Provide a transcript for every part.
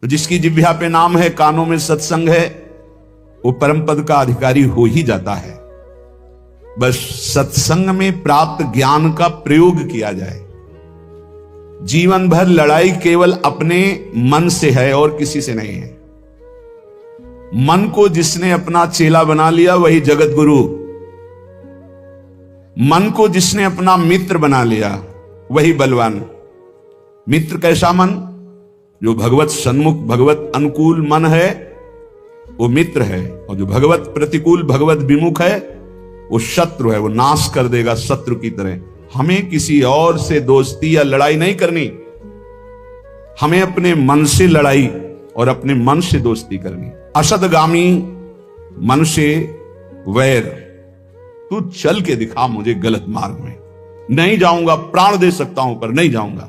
तो जिसकी जिह्वा पे नाम है, कानों में सत्संग है, वो परम पद का अधिकारी हो ही जाता है। बस सत्संग में प्राप्त ज्ञान का प्रयोग किया जाए। जीवन भर लड़ाई केवल अपने मन से है और किसी से नहीं है। मन को जिसने अपना चेला बना लिया वही जगत गुरु, मन को जिसने अपना मित्र बना लिया वही बलवान। मित्र कैसा मन? जो भगवत सन्मुख, भगवत अनुकूल मन है वो मित्र है, और जो भगवत प्रतिकूल, भगवत विमुख है वो शत्रु है, वो नाश कर देगा शत्रु की तरह। हमें किसी और से दोस्ती या लड़ाई नहीं करनी, हमें अपने मन से लड़ाई और अपने मन से दोस्ती करनी। असदगामी मन से वैर, तू चल के दिखा मुझे गलत मार्ग में, नहीं जाऊंगा, प्राण दे सकता हूं पर नहीं जाऊंगा,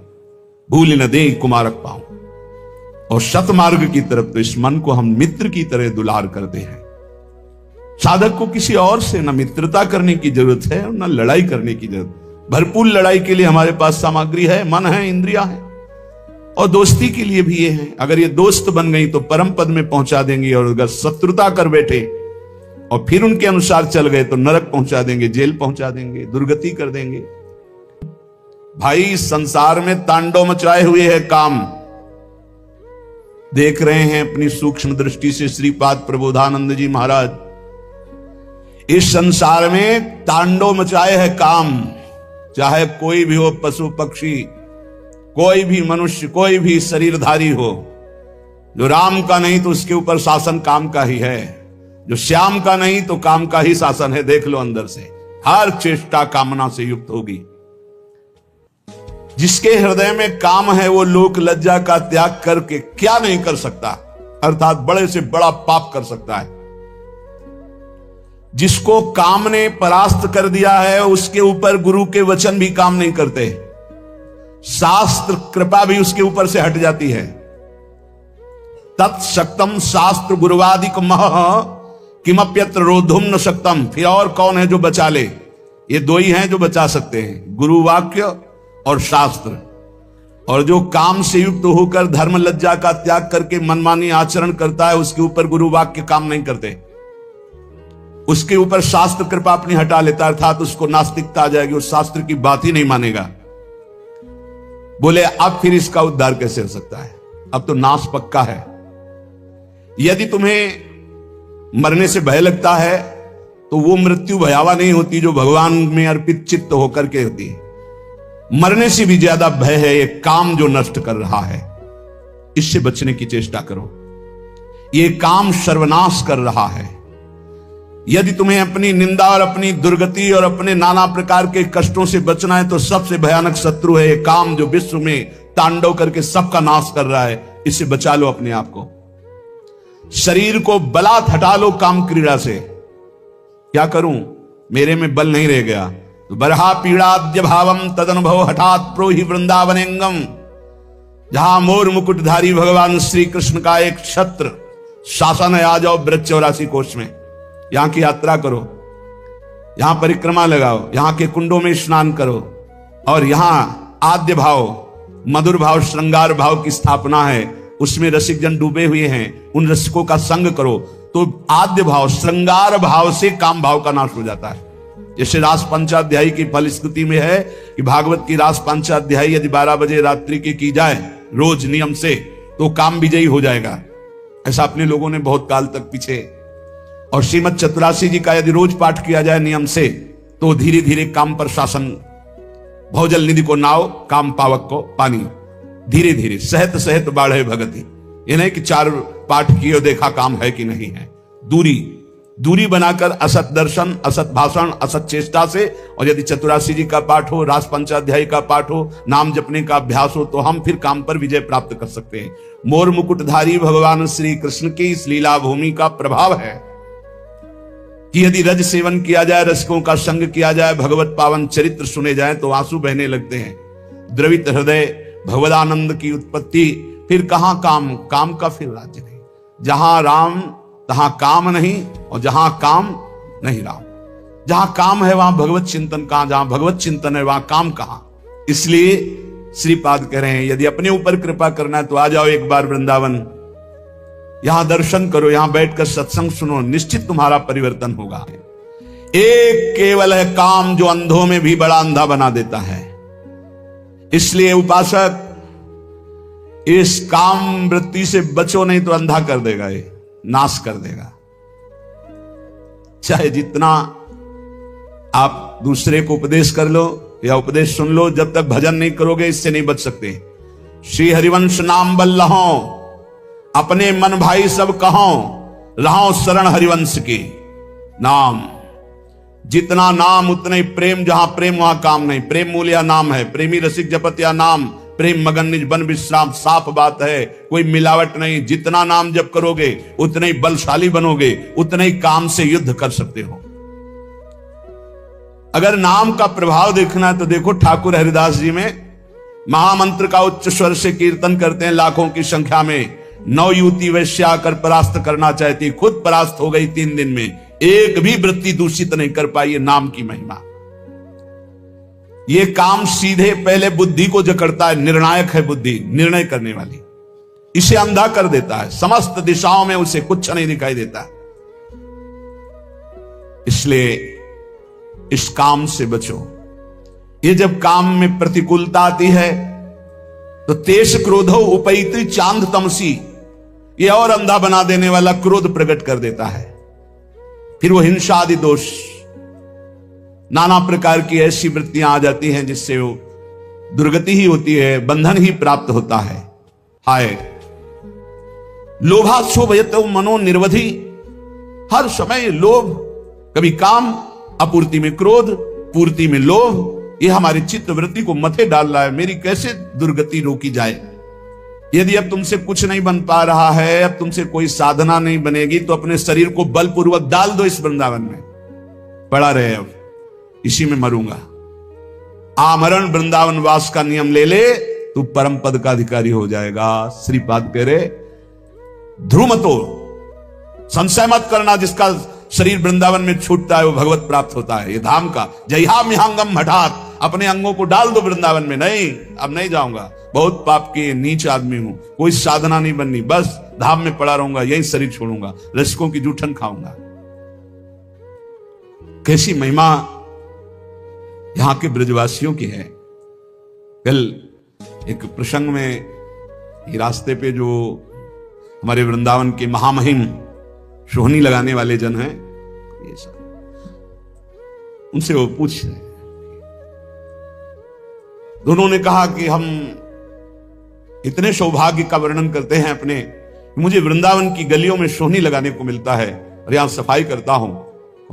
भूल न दे कुमारक पाऊं। और सतमार्ग की तरफ तो इस मन को हम मित्र की तरह दुलार करते हैं। साधक को किसी और से न मित्रता करने की जरूरत है और न लड़ाई करने की जरूरत। भरपूर लड़ाई के लिए हमारे पास सामग्री है, मन है, इंद्रियां हैं, और दोस्ती के लिए भी ये है। अगर ये दोस्त बन गई तो परम पद में पहुंचा देंगी, और अगर शत्रुता कर बैठे और फिर उनके अनुसार चल गए तो नरक पहुंचा देंगे, जेल पहुंचा देंगे, दुर्गति कर देंगे। भाई संसार में तांडव मचाए हुए है काम, देख रहे हैं अपनी सूक्ष्म दृष्टि से श्रीपाद प्रबोधानंद जी महाराज। इस संसार में तांडव मचाए है काम, चाहे कोई भी हो, पशु पक्षी, कोई भी मनुष्य, कोई भी शरीरधारी हो। जो राम का नहीं तो उसके ऊपर शासन काम का ही है, जो श्याम का नहीं तो काम का ही शासन है। देख लो अंदर से, हर चेष्टा कामना से युक्त होगी। जिसके हृदय में काम है वो लोक लज्जा का त्याग करके क्या नहीं कर सकता, अर्थात बड़े से बड़ा पाप कर सकता है। जिसको काम ने परास्त कर दिया है उसके ऊपर गुरु के वचन भी काम नहीं करते, शास्त्र कृपा भी उसके ऊपर से हट जाती है। तत्शक्तम शास्त्र गुरुवादिक मह किमप्यत्र रोधुम न शक्तम। फिर और कौन है जो बचा ले? ये दो ही हैं जो बचा सकते हैं, गुरु वाक्य और शास्त्र। और जो काम से युक्त होकर धर्म लज्जा का त्याग करके मनमानी आचरण करता है उसके ऊपर गुरु वाक्य काम नहीं करते, उसके ऊपर शास्त्र कृपा अपनी हटा लेता, अर्थात उसको नास्तिकता आ जाएगी, उस शास्त्र की बात ही नहीं मानेगा। बोले अब फिर इसका उद्धार कैसे हो सकता है? अब तो नाश पक्का है। यदि तुम्हें मरने से भय लगता है तो वो मृत्यु भयावह नहीं होती जो भगवान में अर्पित चित्त होकर के होती है। मरने से भी ज्यादा भय है ये काम जो नष्ट कर रहा है, इससे बचने की चेष्टा करो। ये काम सर्वनाश कर रहा है। यदि तुम्हें अपनी निंदा और अपनी दुर्गति और अपने नाना प्रकार के कष्टों से बचना है तो सबसे भयानक शत्रु है ये काम जो विश्व में तांडव करके सबका नाश कर रहा है। इससे बचा लो अपने आप को। शरीर को बलात् हटा लो काम क्रीड़ा से। क्या करूं, मेरे में बल नहीं रह गया तो बरहा पीड़ाद्य भावम तदनुभव हठात प्रोहि वृंदावनेंगम। जहां मोर मुकुटधारी भगवान श्री कृष्ण का एक छत्र शासन है, आ जाओ ब्रज 84 कोष में, यहां की यात्रा करो, यहां परिक्रमा लगाओ, यहां के कुंडों में स्नान करो, और यहां आद्य भाव, मधुर भाव, श्रृंगार भाव की स्थापना है, उसमें रसिक जन डूबे हुए हैं, उन रसिकों का संग करो। तो आद्य भाव, श्रृंगार भाव से काम भाव का नाश हो जाता है। जैसे रास पंचाध्यायी की फलश्रुति में है कि भागवत की रास पंचाध्यायी यदि 12 बजे रात्रि की जाए रोज नियम से तो काम विजयी हो जाएगा। ऐसा अपने लोगों ने बहुत काल तक पीछे। और श्रीमद चतुरासी जी का यदि रोज पाठ किया जाए नियम से तो धीरे धीरे काम पर शासन, भौजल निधि को नाव, काम पावक को पानी, धीरे धीरे सहत सहत बाढ़े भगति। ये नहीं कि 4 पाठ किए देखा काम है कि नहीं है। दूरी बनाकर असत दर्शन, असत भाषण, असत चेष्टा से, और यदि चतुरासी जी का पाठ हो, रास पंचाध्यायी का पाठ हो, नाम जपने का अभ्यास हो, तो हम फिर काम पर विजय प्राप्त कर सकते हैं। मोर मुकुटधारी भगवान श्री कृष्ण की इस लीला भूमि का प्रभाव है कि यदि रज सेवन किया जाए, रसिकों का संग किया जाए, भगवत पावन चरित्र सुने जाए तो आंसू बहने लगते हैं। द्रवित हृदय भगवदानंद की उत्पत्ति। फिर कहां काम का फिर राज्य नहीं। जहां राम तहां काम नहीं, और जहां काम नहीं राम। जहां काम है वहां भगवत चिंतन कहां, जहां भगवत चिंतन है वहां काम कहां। इसलिए श्रीपाद कह रहे हैं यदि अपने ऊपर कृपा करना है तो आ जाओ एक बार वृंदावन, यहां दर्शन करो, यहां बैठकर सत्संग सुनो, निश्चित तुम्हारा परिवर्तन होगा। एक केवल है काम जो अंधों में भी बड़ा अंधा बना देता है। इसलिए उपासक, इस काम वृत्ति से बचो, नहीं तो अंधा कर देगा, ये नाश कर देगा। चाहे जितना आप दूसरे को उपदेश कर लो या उपदेश सुन लो, जब तक भजन नहीं करोगे इससे नहीं बच सकते। श्री हरिवंश नाम बल लहो, अपने मन भाई सब कहो, रहो शरण हरिवंश की नाम। जितना नाम उतना ही प्रेम, जहां प्रेम वहां काम नहीं। प्रेम मूल्य नाम है, प्रेमी रसिक जपत या नाम, प्रेम मगन निज बन विश्राम। साफ बात है, कोई मिलावट नहीं। जितना नाम जप करोगे उतने ही बलशाली बनोगे, उतने ही काम से युद्ध कर सकते हो। अगर नाम का प्रभाव देखना है तो देखो ठाकुर हरिदास जी में महामंत्र का उच्च स्वर से कीर्तन करते हैं लाखों की संख्या में। 9 युवती वैश्या आकर परास्त करना चाहती, खुद परास्त हो गई 3 दिन में। एक भी वृत्ति दूषित नहीं कर पाई। ये नाम की महिमा। ये काम सीधे पहले बुद्धि को जकड़ता है। निर्णायक है बुद्धि, निर्णय करने वाली। इसे अंधा कर देता है, समस्त दिशाओं में उसे कुछ नहीं दिखाई देता। इसलिए इस काम से बचो। ये जब काम में प्रतिकूलता आती है तो तेज क्रोधो उपैति चांद तमसी, ये और अंधा बना देने वाला क्रोध प्रकट कर देता है। फिर वो हिंसा आदि दोष, नाना प्रकार की ऐसी वृत्तियां आ जाती हैं जिससे वो दुर्गति ही होती है, बंधन ही प्राप्त होता है। हाय लोभाक्षोभयत मनो निर्वधि, हर समय लोभ, कभी काम, अपूर्ति में क्रोध, पूर्ति में लोभ, ये हमारी चित्त वृत्ति को मथे डाल रहा है। मेरी कैसे दुर्गति रोकी जाए? यदि अब तुमसे कुछ नहीं बन पा रहा है, अब तुमसे कोई साधना नहीं बनेगी, तो अपने शरीर को बलपूर्वक डाल दो इस वृंदावन में। पड़ा रहे अब इसी में मरूंगा। आमरण वृंदावन वास का नियम ले ले, तू परम पद का अधिकारी हो जाएगा। श्रीपाद कह रहे ध्रुव तो संशय मत करना, जिसका शरीर वृंदावन में छूटता है वो भगवत प्राप्त होता है। ये धाम का जयहा मिहांगम हठात, अपने अंगों को डाल दो वृंदावन में। नहीं, अब नहीं जाऊंगा, बहुत पाप की नीच आदमी हूं, कोई साधना नहीं बननी, बस धाम में पड़ा रहूंगा, यही शरीर छोड़ूंगा, रसिकों की जूठन खाऊंगा। कैसी महिमा यहां के ब्रजवासियों की है। कल एक प्रसंग में ये रास्ते पे जो हमारे वृंदावन के महामहिम सोहनी लगाने वाले जन हैं, ये सब, उनसे वो पूछ रहे, दोनों ने कहा कि हम इतने सौभाग्य का वर्णन करते हैं अपने, मुझे वृंदावन की गलियों में सोहनी लगाने को मिलता है और यहां सफाई करता हूं।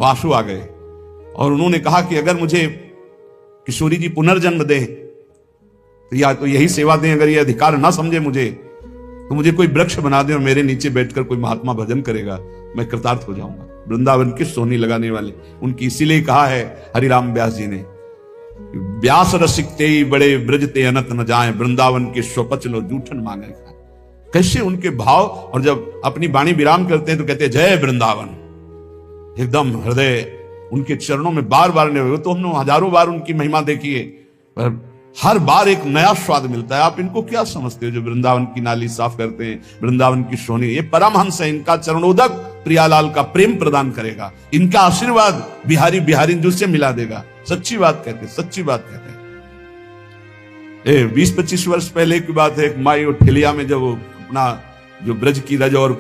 आंसू आ गए और उन्होंने कहा कि अगर मुझे किशोरी जी पुनर्जन्म दे तो या तो यही सेवा दें, अगर ये अधिकार ना समझे मुझे तो मुझे कोई वृक्ष बना दे और मेरे नीचे बैठकर कोई महात्मा भजन करेगा, मैं कृतार्थ हो जाऊंगा। वृंदावन की सोहनी लगाने वाले, उनकी इसीलिए कहा है हरिराम व्यास जी ने, व्यास रसिकते बड़े ब्रजते अनत न जाए, वृंदावन के स्वपच लो जूठन मांगे। कैसे उनके भाव, और जब अपनी वाणी विराम करते हैं तो कहते हैं जय वृंदावन। एकदम हृदय उनके चरणों में बार बार नहीं हुए। तो हमने हजारों बार उनकी महिमा देखी है, पर हर बार एक नया स्वाद मिलता है। आप इनको क्या समझते हो जो वृंदावन की नाली साफ करते हैं, वृंदावन की सोहनी? ये परमहंस है, इनका चरणोदक प्रियालाल का प्रेम प्रदान करेगा, इनका आशीर्वाद बिहारी बिहारी से मिला देगा। सच्ची बात कहते, सच्ची बात कहते हैं। 20-25 वर्ष पहले की बात है, एक माई और ठेलिया में जब वो अपना जो ब्रज की रज और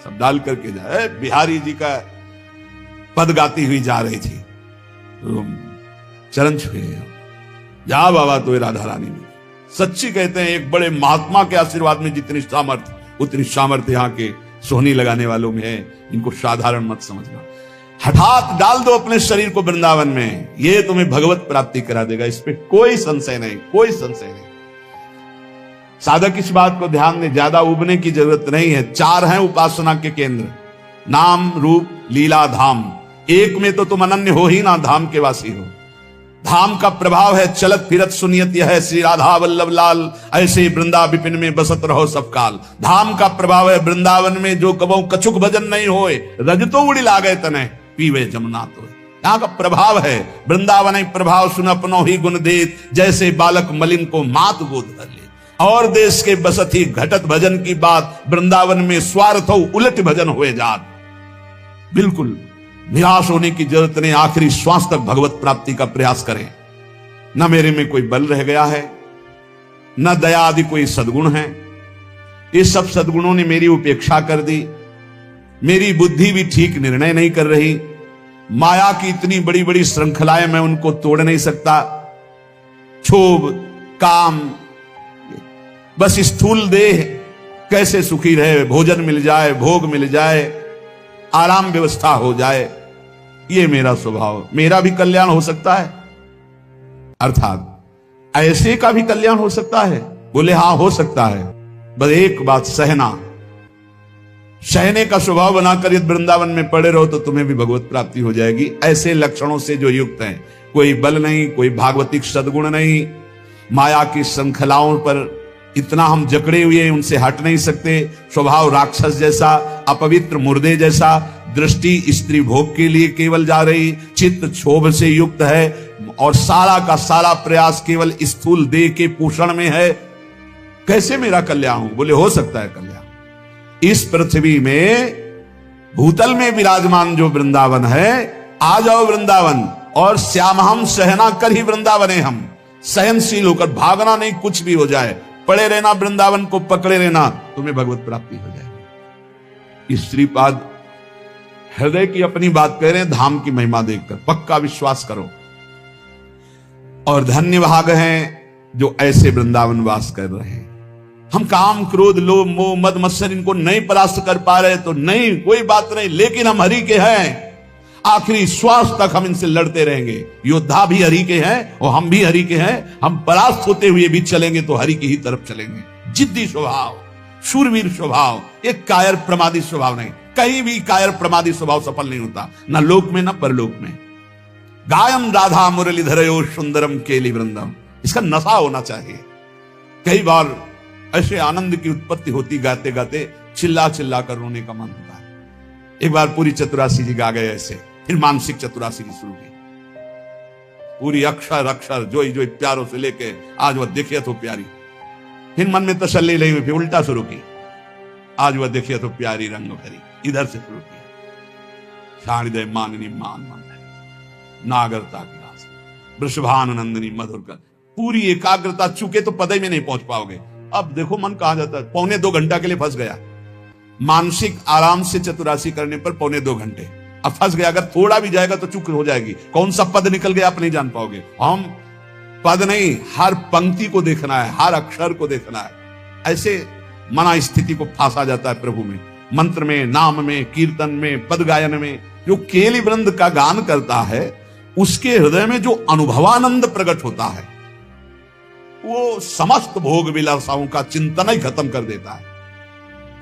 सब डाल करके जाए, बिहारी जी का पद गाती हुई जा रही थी, तो चरण छुए, जा बाबा तो राधा रानी में। सच्ची कहते हैं, एक बड़े महात्मा के आशीर्वाद में जितनी सामर्थ्य उतनी सामर्थ्य यहाँ के सोहनी लगाने वालों में है। इनको साधारण मत समझना। हठात डाल दो अपने शरीर को वृंदावन में, ये तुम्हें भगवत प्राप्ति करा देगा, इस पे कोई संशय नहीं, कोई संशय नहीं। साधक इस बात को ध्यान दें, ज्यादा उबने की जरूरत नहीं है। 4 हैं उपासना के केंद्र, नाम रूप लीला धाम। एक में तो तुम अनन्य हो ही ना, धाम के वासी हो। धाम का प्रभाव है चलत फिरत सुनियत यह है, श्री राधा वल्लभ लाल, ऐसे वृंदा विपिन में बसत रहो सब काल। धाम का प्रभाव है वृंदावन में जो कबो कछुक भजन नहीं होए, रज तो उड़ी लागे तने पीवे जमुना तो। यहाँ का प्रभाव है वृंदावन प्रभाव सुन अपनो ही गुण देत, जैसे बालक मलिन को मात गोद धर ले। और देश के बसती घटत भजन की बात, वृंदावन में स्वार्थ उलट भजन हुए जात। बिल्कुल निराश होने की जरूरत नहीं, आखिरी श्वास तक भगवत प्राप्ति का प्रयास करें। न मेरे में कोई बल रह गया है, न दया आदि कोई सद्गुण है, ये सब सद्गुणों ने मेरी उपेक्षा कर दी। मेरी बुद्धि भी ठीक निर्णय नहीं कर रही। माया की इतनी बड़ी बड़ी श्रृंखलाएं, मैं उनको तोड़ नहीं सकता। क्षोभ, काम, बस स्थूल देह कैसे सुखी रहे, भोजन मिल जाए, भोग मिल जाए, आराम व्यवस्था हो जाए, ये मेरा स्वभाव। मेरा भी कल्याण हो सकता है, अर्थात ऐसे का भी कल्याण हो सकता है। बोले हां हो सकता है, बस एक बात, सहना। सहने का स्वभाव बनाकर यदि वृंदावन में पड़े रहो तो तुम्हें भी भगवत प्राप्ति हो जाएगी। ऐसे लक्षणों से जो युक्त हैं, कोई बल नहीं, कोई भागवतिक सद्गुण नहीं, माया की श्रृंखलाओं पर इतना हम जकड़े हुए हैं, उनसे हट नहीं सकते। स्वभाव राक्षस जैसा, अपवित्र मुर्दे जैसा, दृष्टि स्त्री भोग के लिए केवल जा रही, चित्त क्षोभ से युक्त है, और सारा का सारा प्रयास केवल स्थूल देह के पोषण में है। कैसे मेरा कल्याण हो? बोले हो सकता है कल्याण। इस पृथ्वी में भूतल में विराजमान जो वृंदावन है, आ जाओ वृंदावन, और श्याम हम सहना कर ही वृंदावन है। हम सहनशील होकर, भागना नहीं, कुछ भी हो जाए, पड़े रहना, वृंदावन को पकड़े रहना, तुम्हें भगवत प्राप्ति हो जाएगी। श्रीपाद हृदय की अपनी बात कह रहे हैं, धाम की महिमा देखकर पक्का विश्वास करो। और धन्य भाग हैं जो ऐसे वृंदावन वास कर रहे हैं। हम काम, क्रोध, लोभ, मोह, मद, मत्सर इनको नहीं परास्त कर पा रहे तो नहीं, कोई बात नहीं, लेकिन हम हरि के हैं। आखिरी श्वास तक हम इनसे लड़ते रहेंगे। योद्धा भी हरि के हैं और हम भी हरि के हैं। हम परास्त होते हुए भी चलेंगे तो हरि की ही तरफ चलेंगे। जिद्दी स्वभाव, शूरवीर स्वभाव, एक कायर प्रमादी स्वभाव नहीं। कहीं भी कायर प्रमादी स्वभाव सफल नहीं होता, न लोक में न परलोक में। गायम राधा मुरलीधरयो सुंदरम केली वृंदम, इसका नशा होना चाहिए। कई बार ऐसे आनंद की उत्पत्ति होती, गाते गाते चिल्ला चिल्ला कर रोने का मन होता है। एक बार पूरी चतुरासी जी गा गए ऐसे, फिर मानसिक चतुरासी की शुरू की। पूरी अक्षर अक्षर जोई जोई प्यारों से लेके आज वह देखिए तो प्यारी। फिर मन में तसल्ली नहीं हुई, फिर उल्टा शुरू की, आज वह देखिए तो प्यारी रंग भरी। इधर से शुरू किया, शारदय माननी मान मंदरी, नागरता की रास, वृषभानंदिनी मधुर कर। पूरी एकाग्रता, चुके तो पदे में नहीं पहुंच पाओगे। अब देखो मन कहा जाता है, 1.25 घंटा के लिए फंस गया। मानसिक आराम से चतुरासी करने पर 1.25 घंटे, अब फंस गया। अगर थोड़ा भी जाएगा तो चूक हो जाएगी। कौन सा पद निकल गया आप नहीं जान पाओगे। हम पद नहीं, हर पंक्ति को देखना है, हर अक्षर को देखना है। ऐसे मना स्थिति को फांसा जाता है प्रभु में, मंत्र में, नाम में, कीर्तन में, पद गायन में। जो केली वृंद का गान करता है, उसके हृदय में जो अनुभवानंद प्रकट होता है, वो समस्त भोग विलासाओं का चिंतन ही खत्म कर देता है।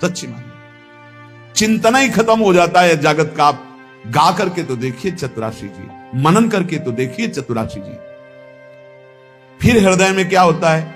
सच्ची माने चिंतन ही खत्म हो जाता है जगत का। आप गा करके तो देखिए चतुरासी जी, मनन करके तो देखिए चतुरासी जी। फिर हृदय में क्या होता है?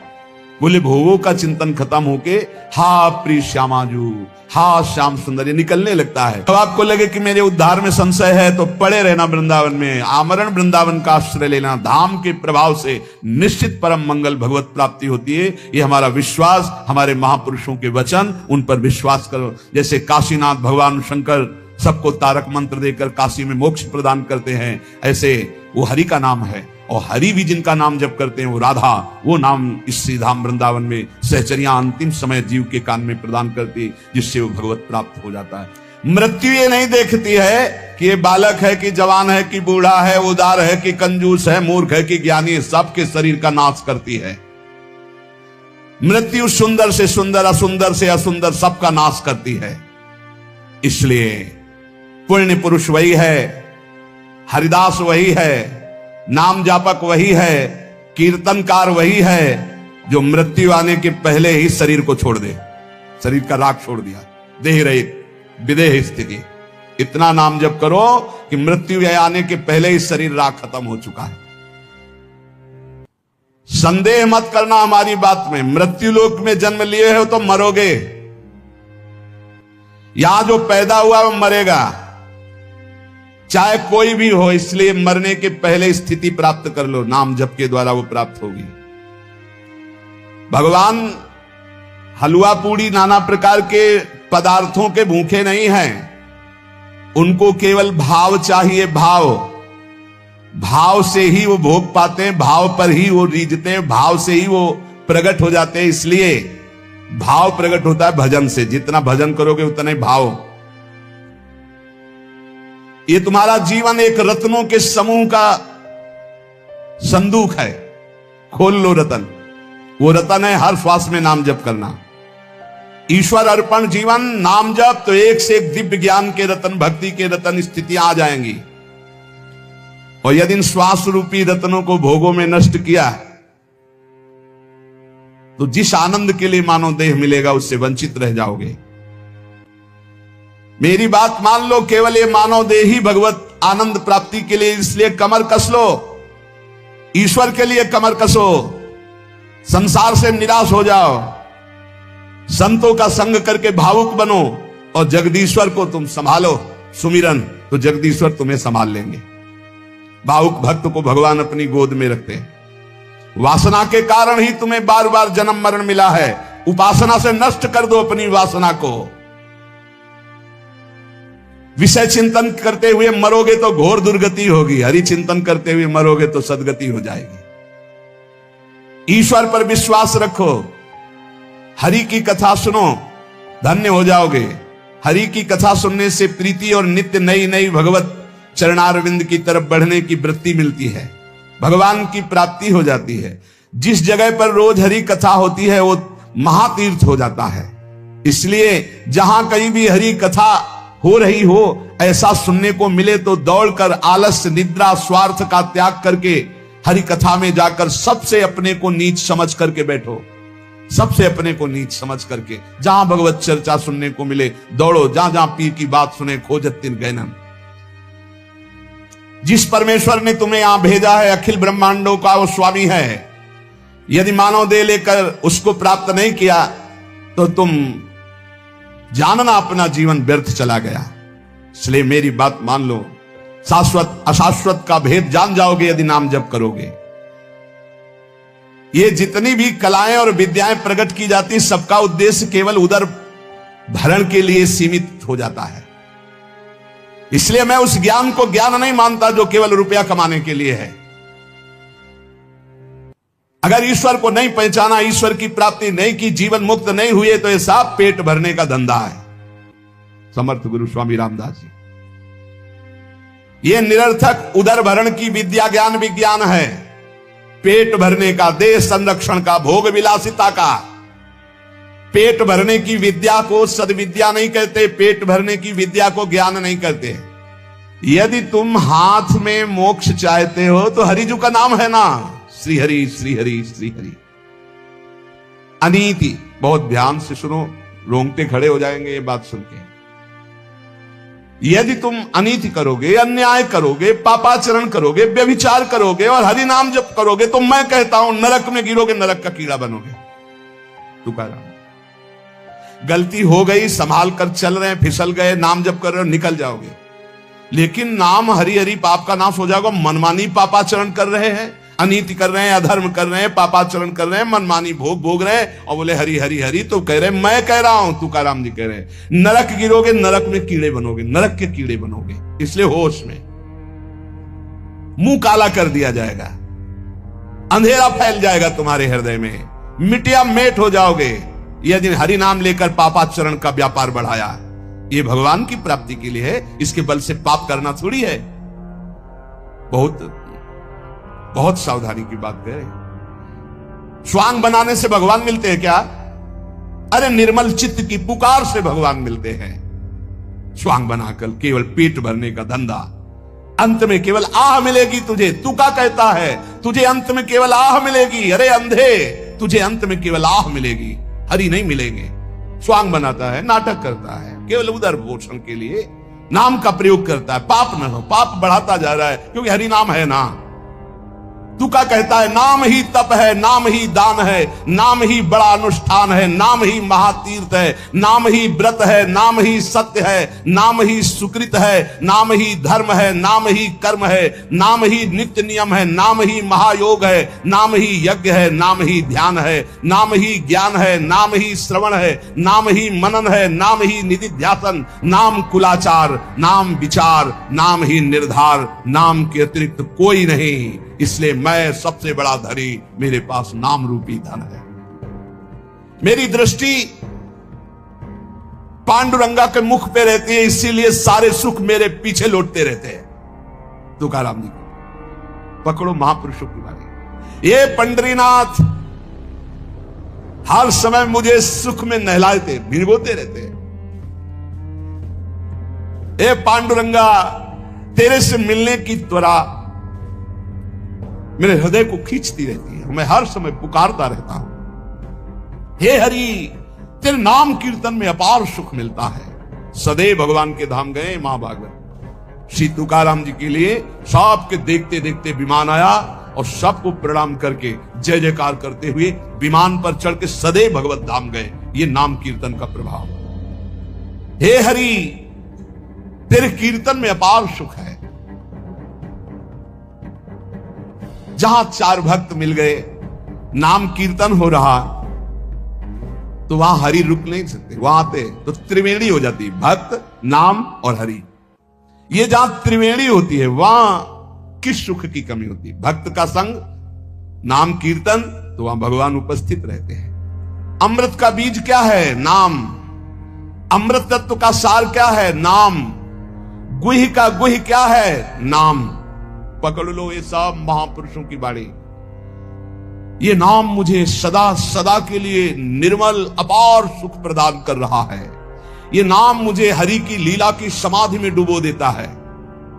बोले भोगों का चिंतन खत्म होके हा प्रिय श्यामाजू, हा श्याम सुंदर, ये निकलने लगता है। तो आपको लगे कि मेरे उद्धार में संशय है तो पड़े रहना वृंदावन में, आमरण वृंदावन का आश्रय लेना। धाम के प्रभाव से निश्चित परम मंगल भगवत प्राप्ति होती है। ये हमारा विश्वास, हमारे महापुरुषों के वचन, उन पर विश्वास करो। जैसे काशीनाथ भगवान शंकर सबको तारक मंत्र देकर काशी में मोक्ष प्रदान करते हैं, ऐसे वो हरि का नाम है। और हरि भी जिनका नाम जप करते हैं, वो राधा, वो नाम इस श्रीधाम वृंदावन में सहचरियां अंतिम समय जीव के कान में प्रदान करती, जिससे वो भगवत प्राप्त हो जाता है। मृत्यु ये नहीं देखती है कि ये बालक है कि जवान है कि बूढ़ा है, उदार है कि कंजूस है, मूर्ख है कि ज्ञानी है, सबके शरीर का नाश करती है। मृत्यु सुंदर से सुंदर, असुंदर से असुंदर, सबका नाश करती है। इसलिए पुण्य पुरुष वही है, हरिदास वही है, नाम जापक वही है, कीर्तनकार वही है, जो मृत्यु आने के पहले ही शरीर को छोड़ दे, शरीर का राग छोड़ दिया, देह रहित विदेह स्थिति। इतना नाम जप करो कि मृत्यु आने के पहले ही शरीर राग खत्म हो चुका है। संदेह मत करना हमारी बात में, मृत्यु लोक में जन्म लिए हो तो मरोगे। यहां जो पैदा हुआ वो मरेगा, चाहे कोई भी हो। इसलिए मरने के पहले स्थिति प्राप्त कर लो, नाम जप के द्वारा वो प्राप्त होगी। भगवान हलवा पूड़ी नाना प्रकार के पदार्थों के भूखे नहीं हैं, उनको केवल भाव चाहिए। भाव से ही वो भोग पाते हैं, भाव पर ही वो रीझते हैं, भाव से ही वो प्रकट हो जाते हैं। इसलिए भाव प्रकट होता है भजन से, जितना भजन करोगे उतना ही भाव। ये तुम्हारा जीवन एक रत्नों के समूह का संदूक है, खोल लो रतन। वो रतन है हर श्वास में नाम जप करना, ईश्वर अर्पण जीवन, नाम जप। तो एक से एक दिव्य ज्ञान के रतन, भक्ति के रतन स्थितियां आ जाएंगी। और यदि इन श्वास रूपी रत्नों को भोगों में नष्ट किया तो जिस आनंद के लिए मानव देह मिलेगा उससे वंचित रह जाओगे। मेरी बात मान लो, केवल ये मानव देह ही भगवत आनंद प्राप्ति के लिए, इसलिए कमर कस लो, ईश्वर के लिए कमर कसो, संसार से निराश हो जाओ, संतों का संग करके भावुक बनो और जगदीश्वर को तुम संभालो सुमिरन, तो जगदीश्वर तुम्हें संभाल लेंगे। भावुक भक्त को भगवान अपनी गोद में रखते हैं। वासना के कारण ही तुम्हें बार बार जन्म मरण मिला है। उपासना से नष्ट कर दो अपनी वासना को। विषय चिंतन करते हुए मरोगे तो घोर दुर्गति होगी, हरि चिंतन करते हुए मरोगे तो सदगति हो जाएगी। ईश्वर पर विश्वास रखो, हरि की कथा सुनो, धन्य हो जाओगे। हरि की कथा सुनने से प्रीति और नित्य नई नई भगवत चरणारविंद की तरफ बढ़ने की वृत्ति मिलती है, भगवान की प्राप्ति हो जाती है। जिस जगह पर रोज हरि कथा होती है वो महातीर्थ हो जाता है। इसलिए जहां कहीं भी हरि कथा हो रही हो, ऐसा सुनने को मिले तो दौड़कर आलस्य, निद्रा, स्वार्थ का त्याग करके हरि कथा में जाकर सबसे अपने को नीच समझ करके बैठो। सबसे अपने को नीच समझ करके जहां भगवत चर्चा सुनने को मिले दौड़ो, जहां जहां पीर की बात सुने खोजत तिन गैनन। जिस परमेश्वर ने तुम्हें यहां भेजा है, अखिल ब्रह्मांडों का वो स्वामी है। यदि मानव देह लेकर उसको प्राप्त नहीं किया तो तुम जानना अपना जीवन व्यर्थ चला गया। इसलिए मेरी बात मान लो, शाश्वत अशाश्वत का भेद जान जाओगे यदि नाम जप करोगे। ये जितनी भी कलाएं और विद्याएं प्रकट की जाती, सबका उद्देश्य केवल उदर भरण के लिए सीमित हो जाता है। इसलिए मैं उस ज्ञान को ज्ञान नहीं मानता जो केवल रुपया कमाने के लिए है। अगर ईश्वर को नहीं पहचाना, ईश्वर की प्राप्ति नहीं की, जीवन मुक्त नहीं हुए, तो ये सब पेट भरने का धंधा है। समर्थ गुरु स्वामी रामदास जी, ये निरर्थक उदर भरण की विद्या ज्ञान विज्ञान है। पेट भरने का, देह संरक्षण का, भोग विलासिता का। पेट भरने की विद्या को सद्विद्या नहीं कहते, पेट भरने की विद्या को ज्ञान नहीं कहते। यदि तुम हाथ में मोक्ष चाहते हो तो हरिजू का नाम है ना, श्री हरि श्री हरि श्री हरि। अनीति, बहुत ध्यान से सुनो, रोंगटे खड़े हो जाएंगे ये बात सुन के। यदि तुम अनीति करोगे, अन्याय करोगे, पापाचरण करोगे, व्यभिचार करोगे और हरि नाम जप करोगे तो मैं कहता हूं नरक में गिरोगे, नरक का कीड़ा बनोगे। तुकाराम, गलती हो गई, संभाल कर चल रहे हैं, फिसल गए, नाम जप कर रहे हो, निकल जाओगे। लेकिन नाम हरि हरि पाप का नाश हो जाएगा। मनमानी पापाचरण कर रहे हैं, अनीति कर रहे हैं, अधर्म कर रहे हैं, पापाचरण कर रहे हैं, मनमानी भोग भोग रहे हैं और बोले हरि हरि हरि। तो कह रहे हैं, मैं कह रहा हूं, तुकाराम जी कह रहे हैं, नरक गिरोगे, नरक में कीड़े बनोगे, नरक के कीड़े बनोगे। इसलिए होश में, मुंह काला कर दिया जाएगा, अंधेरा फैल जाएगा तुम्हारे हृदय में, मिटिया मेट हो जाओगे यदि हरि नाम लेकर पापाचरण का व्यापार बढ़ाया। ये भगवान की प्राप्ति के लिए है, इसके बल से पाप करना थोड़ी है। बहुत बहुत सावधानी की बात करें। स्वांग बनाने से भगवान मिलते हैं क्या? अरे निर्मल चित्त की पुकार से भगवान मिलते हैं। स्वांग बनाकर केवल पेट भरने का धंधा, अंत में केवल आह मिलेगी तुझे। तू क्या कहता है, तुझे अंत में केवल आह मिलेगी। अरे अंधे, तुझे अंत में केवल आह मिलेगी, हरि नहीं मिलेंगे। स्वांग बनाता है, नाटक करता है, केवल उदर पोषण के लिए नाम का प्रयोग करता है। पाप न हो, पाप बढ़ाता जा रहा है क्योंकि हरि नाम है ना। तुका कहता है नाम ही तप है, नाम ही दान है, नाम ही बड़ा अनुष्ठान है, नाम ही महातीर्थ है, नाम ही व्रत है, नाम ही सत्य है, नाम ही सुकृत है, नाम ही धर्म है, नाम ही कर्म है, नाम ही नित्य नियम है, नाम ही महायोग है, नाम ही यज्ञ है, नाम ही ध्यान है, नाम ही ज्ञान है, नाम ही श्रवण है, नाम ही मनन है, नाम ही निधिध्यासन, नाम कुलाचार, नाम विचार, नाम ही निर्धार, नाम के अतिरिक्त कोई नहीं। इसलिए मैं सबसे बड़ा धनी, मेरे पास नाम रूपी धन है। मेरी दृष्टि पांडुरंगा के मुख पे रहती है, इसीलिए सारे सुख मेरे पीछे लौटते रहते हैं। तुकाराम जी को पकड़ो, महापुरुषों की बात। ये पंडरीनाथ हर समय मुझे सुख में नहलाते भिगोते रहते हैं। ए पांडुरंगा, तेरे से मिलने की त्वरा मेरे हृदय को खींचती रहती है, मैं हर समय पुकारता रहता हूं। हे हरि, तेरे नाम कीर्तन में अपार सुख मिलता है। सदैव भगवान के धाम गए महाभागवत। श्री तुकाराम जी के लिए सबके देखते देखते विमान आया और सबको प्रणाम करके जय जयकार करते हुए विमान पर चढ़ के सदैव भगवत धाम गए। ये नाम कीर्तन का प्रभाव। हे हरि, तेरे कीर्तन में अपार सुख है। जहां चार भक्त मिल गए, नाम कीर्तन हो रहा, तो वहां हरि रुक नहीं सकते। वहां आते तो त्रिवेणी हो जाती, भक्त, नाम और हरि। ये जहां त्रिवेणी होती है, वहां किस सुख की कमी होती है? भक्त का संग, नाम कीर्तन, तो वहां भगवान उपस्थित रहते हैं। अमृत का बीज क्या है? नाम। अमृत तत्व का सार क्या है? नाम। गुह का गुह क्या है? नाम। पकड़ लो ये सब महापुरुषों की बाणी। ये नाम मुझे सदा सदा के लिए निर्मल अपार सुख प्रदान कर रहा है। ये नाम मुझे हरि की लीला की समाधि में डुबो देता है।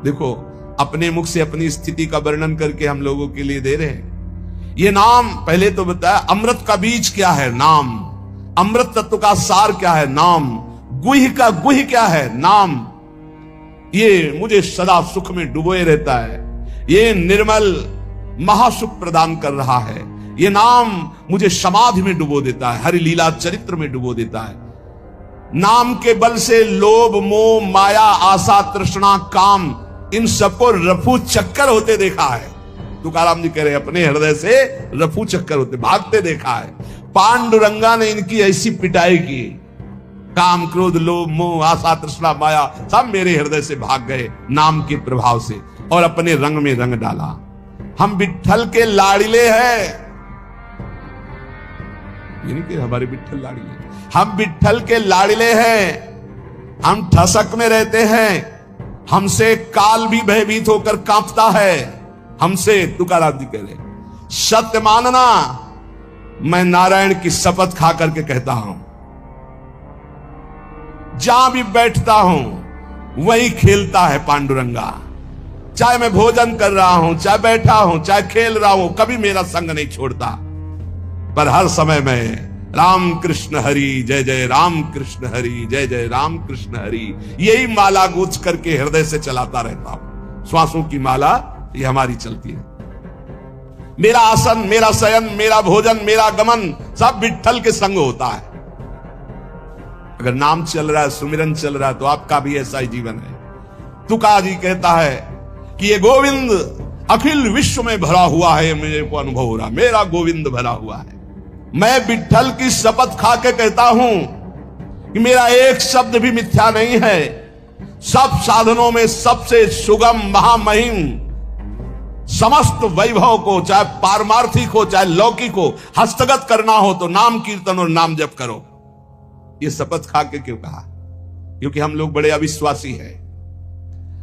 देखो, अपने मुख से अपनी स्थिति का वर्णन करके हम लोगों के लिए दे रहे हैं। ये नाम, पहले तो बताया अमृत का बीज क्या है? नाम। अमृत तत्व का सार क्या है? नाम। गुह का गुह क्या है? नाम। ये मुझे सदा सुख में डुबोए रहता है। ये निर्मल महासुख प्रदान कर रहा है। ये नाम मुझे समाधि में डुबो देता है, हरि लीला चरित्र में डुबो देता है। नाम के बल से लोभ, मोह, माया, आशा, तृष्णा, काम, इन सबको रफू चक्कर होते देखा है। तुकाराम जी कह रहे अपने हृदय से रफू चक्कर होते, भागते देखा है। पांडुरंगा ने इनकी ऐसी पिटाई की, काम, क्रोध, लोभ, मोह, आशा, तृष्णा, माया सब मेरे हृदय से भाग गए नाम के प्रभाव से, और अपने रंग में रंग डाला। हम विट्ठल के लाड़िले हैं, ये नहीं कि हमारे विट्ठल लाड़िले, हम विट्ठल के लाड़िले हैं। हम ठसक में रहते हैं, हमसे काल भी भयभीत होकर कांपता है। हमसे, तुकाराम जी कह रहे, सत्य मानना, मैं नारायण की शपथ खा करके कहता हूं, जहां भी बैठता हूं वही खेलता है पांडुरंगा। चाहे मैं भोजन कर रहा हूं, चाहे बैठा हूं, चाहे खेल रहा हूं, कभी मेरा संग नहीं छोड़ता। पर हर समय में राम कृष्ण हरि, जय जय राम कृष्ण हरि, जय जय राम कृष्ण हरि, यही माला गूंथ करके हृदय से चलाता रहता हूं। श्वासों की माला ये हमारी चलती है। मेरा आसन, मेरा शयन, मेरा भोजन, मेरा गमन सब विट्ठल के संग होता है। अगर नाम चल रहा है, सुमिरन चल रहा है, तो आपका भी ऐसा ही जीवन है। तुका जी कहता है कि ये गोविंद अखिल विश्व में भरा हुआ है, मेरे को अनुभव हो रहा, मेरा गोविंद भरा हुआ है। मैं विट्ठल की शपथ खा के कहता हूं कि मेरा एक शब्द भी मिथ्या नहीं है। सब साधनों में सबसे सुगम, महामहिम, समस्त वैभव को, चाहे पारमार्थिक हो चाहे लौकिक हो, हस्तगत करना हो तो नाम कीर्तन और नाम जप करो। ये शपथ खा के क्यों कहा? क्योंकि हम लोग बड़े अविश्वासी हैं।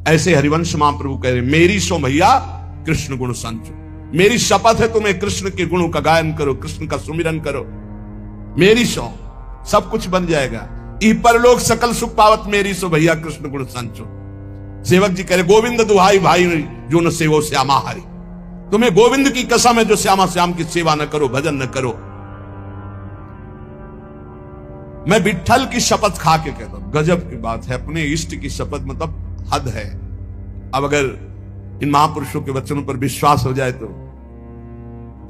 ऐसे हरिवंश महाप्रभु कह रहे, मेरी सो भैया कृष्ण गुण संचो। मेरी शपथ है तुम्हें कृष्ण के गुणों का गायन करो, कृष्ण का सुमिरन करो। मेरी सो सब कुछ बन जाएगा। ई परलोक सकल सुख पावत, मेरी सो भैया कृष्ण गुण संचो। सेवक जी कह रहे, गोविंद दुहाई भाई जो न सेवो श्यामा हरि। तुम्हें गोविंद की कसम है जो श्यामा श्याम की सेवा न करो, भजन न करो। मैं विट्ठल की शपथ खा के कहता हूं, गजब की बात है। अपने इष्ट की शपथ मतलब हद है। अब अगर इन महापुरुषों के वचनों पर विश्वास हो जाए तो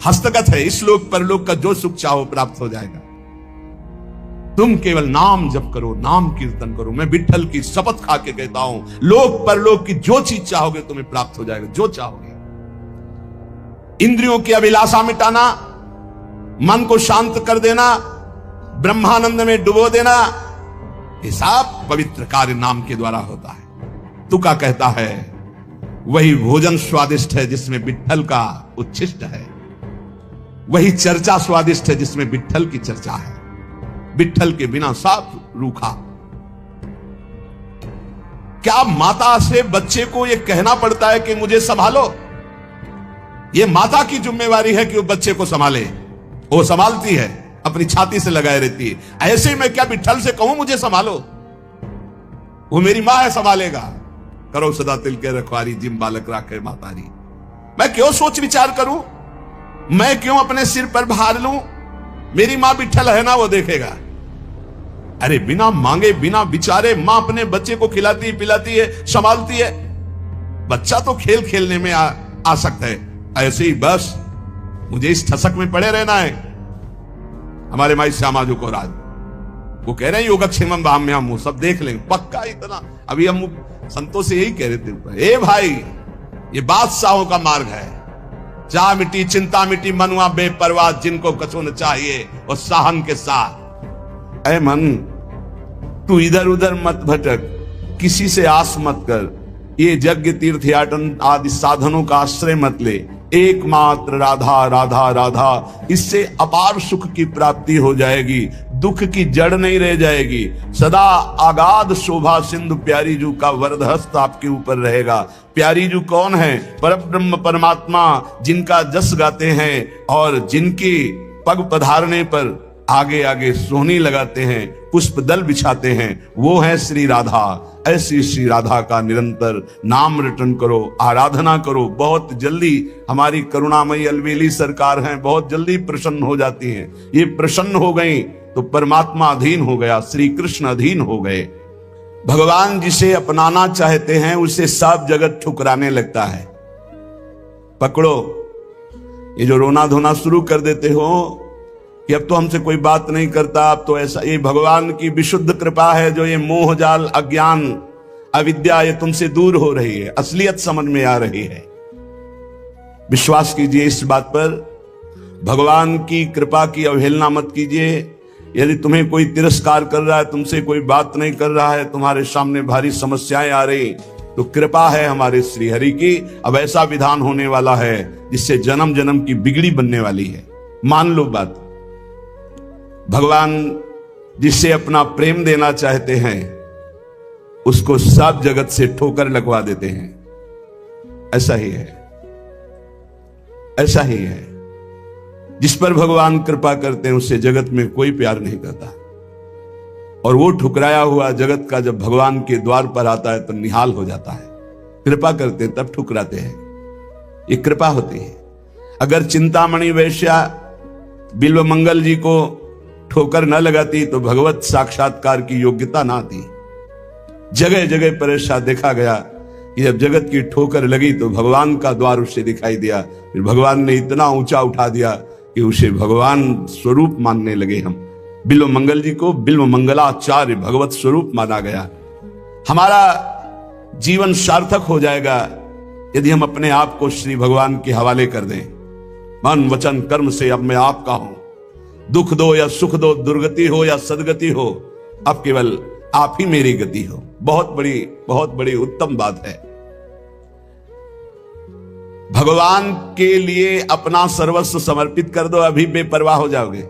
हस्तगत है, इस लोक परलोक का जो सुख चाहो प्राप्त हो जाएगा। तुम केवल नाम जप करो, नाम कीर्तन करो। मैं विठ्ठल की शपथ खा के कहता हूं, लोक परलोक की जो चीज चाहोगे तुम्हें प्राप्त हो जाएगा, जो चाहोगे। इंद्रियों की अभिलाषा मिटाना, मन को शांत कर देना, ब्रह्मानंद में डुबो देना, ये सब पवित्र कार्य नाम के द्वारा होता है। तुका कहता है वही भोजन स्वादिष्ट है जिसमें विठ्ठल का उच्छिष्ट है, वही चर्चा स्वादिष्ट है जिसमें विठ्ठल की चर्चा है। विठ्ठल के बिना सब रूखा। क्या माता से बच्चे को यह कहना पड़ता है कि मुझे संभालो? यह माता की जिम्मेवारी है कि वो बच्चे को संभाले। वो संभालती है, अपनी छाती से लगाए रहती है। ऐसे मैं क्या विठ्ठल से कहूं मुझे संभालो? वो मेरी मां है, संभालेगा। करो सदा तिल के रखवारी, जिम बालक राखे मातारी। मैं क्यों सोच विचार करूं? मैं क्यों अपने सिर पर भार लूं? मेरी मां विठ्ठल है ना, वो देखेगा। अरे बिना मांगे बिना विचारे मां अपने बच्चे को खिलाती पिलाती है, संभालती है। बच्चा तो खेल खेलने में आ सकता है, ऐसे ही बस मुझे इस ठसक में पड़े रहना है। हमारे माई श्यामा जो को राज वो कह रहे हैं योगक्षेमम भाम्याम, वो सब देख लेंगे पक्का। इतना अभी हम संतों से यही कह रहे थे, ए भाई ये बादशाहों का मार्ग है। चाह मिटी चिंता मिटी मनुआ बेपरवाह, जिनको कछु न चाहिए और साहन के साथ। ऐ मन तू इधर उधर मत भटक, किसी से आस मत कर, ये यज्ञ तीर्थयाटन आदि साधनों का आश्रय मत ले। एकमात्र राधा राधा राधा, इससे अपार सुख की प्राप्ति हो जाएगी, दुख की जड़ नहीं रह जाएगी। सदा आगाध शोभा सिंधु प्यारी जू का वरदहस्त आपके ऊपर रहेगा। प्यारी जू कौन है? परब्रह्म परमात्मा, जिनका जस गाते हैं और जिनकी पग पधारने पर आगे आगे सोहनी लगाते हैं, पुष्प दल बिछाते हैं, वो है श्री राधा। ऐसी श्री राधा का निरंतर नाम रटन करो, आराधना करो। बहुत जल्दी हमारी करुणामयी अलवेली सरकार हैं, बहुत जल्दी प्रसन्न हो जाती हैं। ये प्रसन्न हो गई तो परमात्मा अधीन हो गया, श्री कृष्ण अधीन हो गए। भगवान जिसे अपनाना चाहते हैं उसे सब जगत ठुकराने लगता है। पकड़ो, ये जो रोना धोना शुरू कर देते हो कि अब तो हमसे कोई बात नहीं करता, अब तो ऐसा, ये भगवान की विशुद्ध कृपा है जो ये मोह जाल अज्ञान अविद्या ये तुमसे दूर हो रही है, असलियत समझ में आ रही है। विश्वास कीजिए इस बात पर, भगवान की कृपा की अवहेलना मत कीजिए। यदि तुम्हें कोई तिरस्कार कर रहा है, तुमसे कोई बात नहीं कर रहा है, तुम्हारे सामने भारी समस्याएं आ रही, तो कृपा है हमारे श्री हरि की। अब ऐसा विधान होने वाला है जिससे जन्म जन्म की बिगड़ी बनने वाली है। मान लो बात, भगवान जिससे अपना प्रेम देना चाहते हैं उसको सब जगत से ठोकर लगवा देते हैं। ऐसा ही है, ऐसा ही है। जिस पर भगवान कृपा करते हैं उससे जगत में कोई प्यार नहीं करता, और वो ठुकराया हुआ जगत का जब भगवान के द्वार पर आता है तो निहाल हो जाता है। कृपा करते हैं तब ठुकराते हैं, ये कृपा होती है। अगर चिंतामणि वैश्या बिल्व मंगल जी को ठोकर न लगाती तो भगवत साक्षात्कार की योग्यता ना थी। जगह जगह पर ऐसा देखा गया कि जब जगत की ठोकर लगी तो भगवान का द्वार उसे दिखाई दिया। फिर भगवान ने इतना ऊंचा उठा दिया कि उसे भगवान स्वरूप मानने लगे। हम बिल्व मंगल जी को बिल्व मंगलाचार्य भगवत स्वरूप माना गया। हमारा जीवन सार्थक हो जाएगा यदि हम अपने आप को श्री भगवान के हवाले कर दें। मन वचन कर्म से अब मैं आपका हूं, दुख दो या सुख दो, दुर्गति हो या सदगति हो, अब केवल आप ही मेरी गति हो। बहुत बड़ी उत्तम बात है। भगवान के लिए अपना सर्वस्व समर्पित कर दो, अभी बेपरवाह हो जाओगे।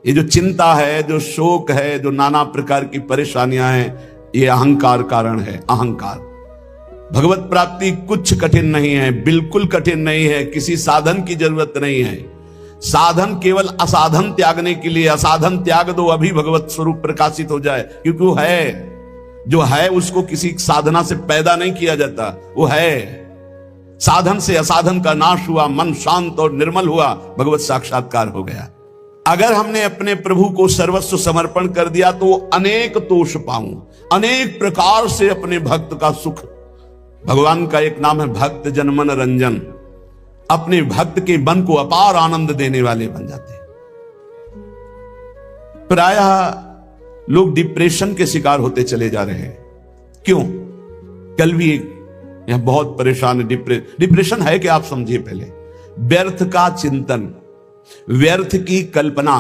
ये जो चिंता है, जो शोक है, जो नाना प्रकार की परेशानियां हैं, ये अहंकार कारण है। अहंकार। भगवत प्राप्ति कुछ कठिन नहीं है, बिल्कुल कठिन नहीं है, किसी साधन की जरूरत नहीं है। साधन केवल असाधन त्यागने के लिए, असाधन त्याग दो अभी भगवत स्वरूप प्रकाशित हो जाए, क्योंकि वो है, जो है उसको किसी साधना से पैदा नहीं किया जाता, वो है। साधन से असाधन का नाश हुआ, मन शांत और निर्मल हुआ, भगवत साक्षात्कार हो गया। अगर हमने अपने प्रभु को सर्वस्व समर्पण कर दिया तो अनेक तोष पाऊं, अनेक प्रकार से अपने भक्त का सुख। भगवान का एक नाम है भक्त जन मन रंजन। अपने भक्त के मन को अपार आनंद देने वाले बन जाते हैं। प्रायः लोग डिप्रेशन के शिकार होते चले जा रहे हैं। क्यों? कल भी यहां बहुत परेशान है। डिप्रेशन है कि आप समझिए पहले, व्यर्थ का चिंतन, व्यर्थ की कल्पना,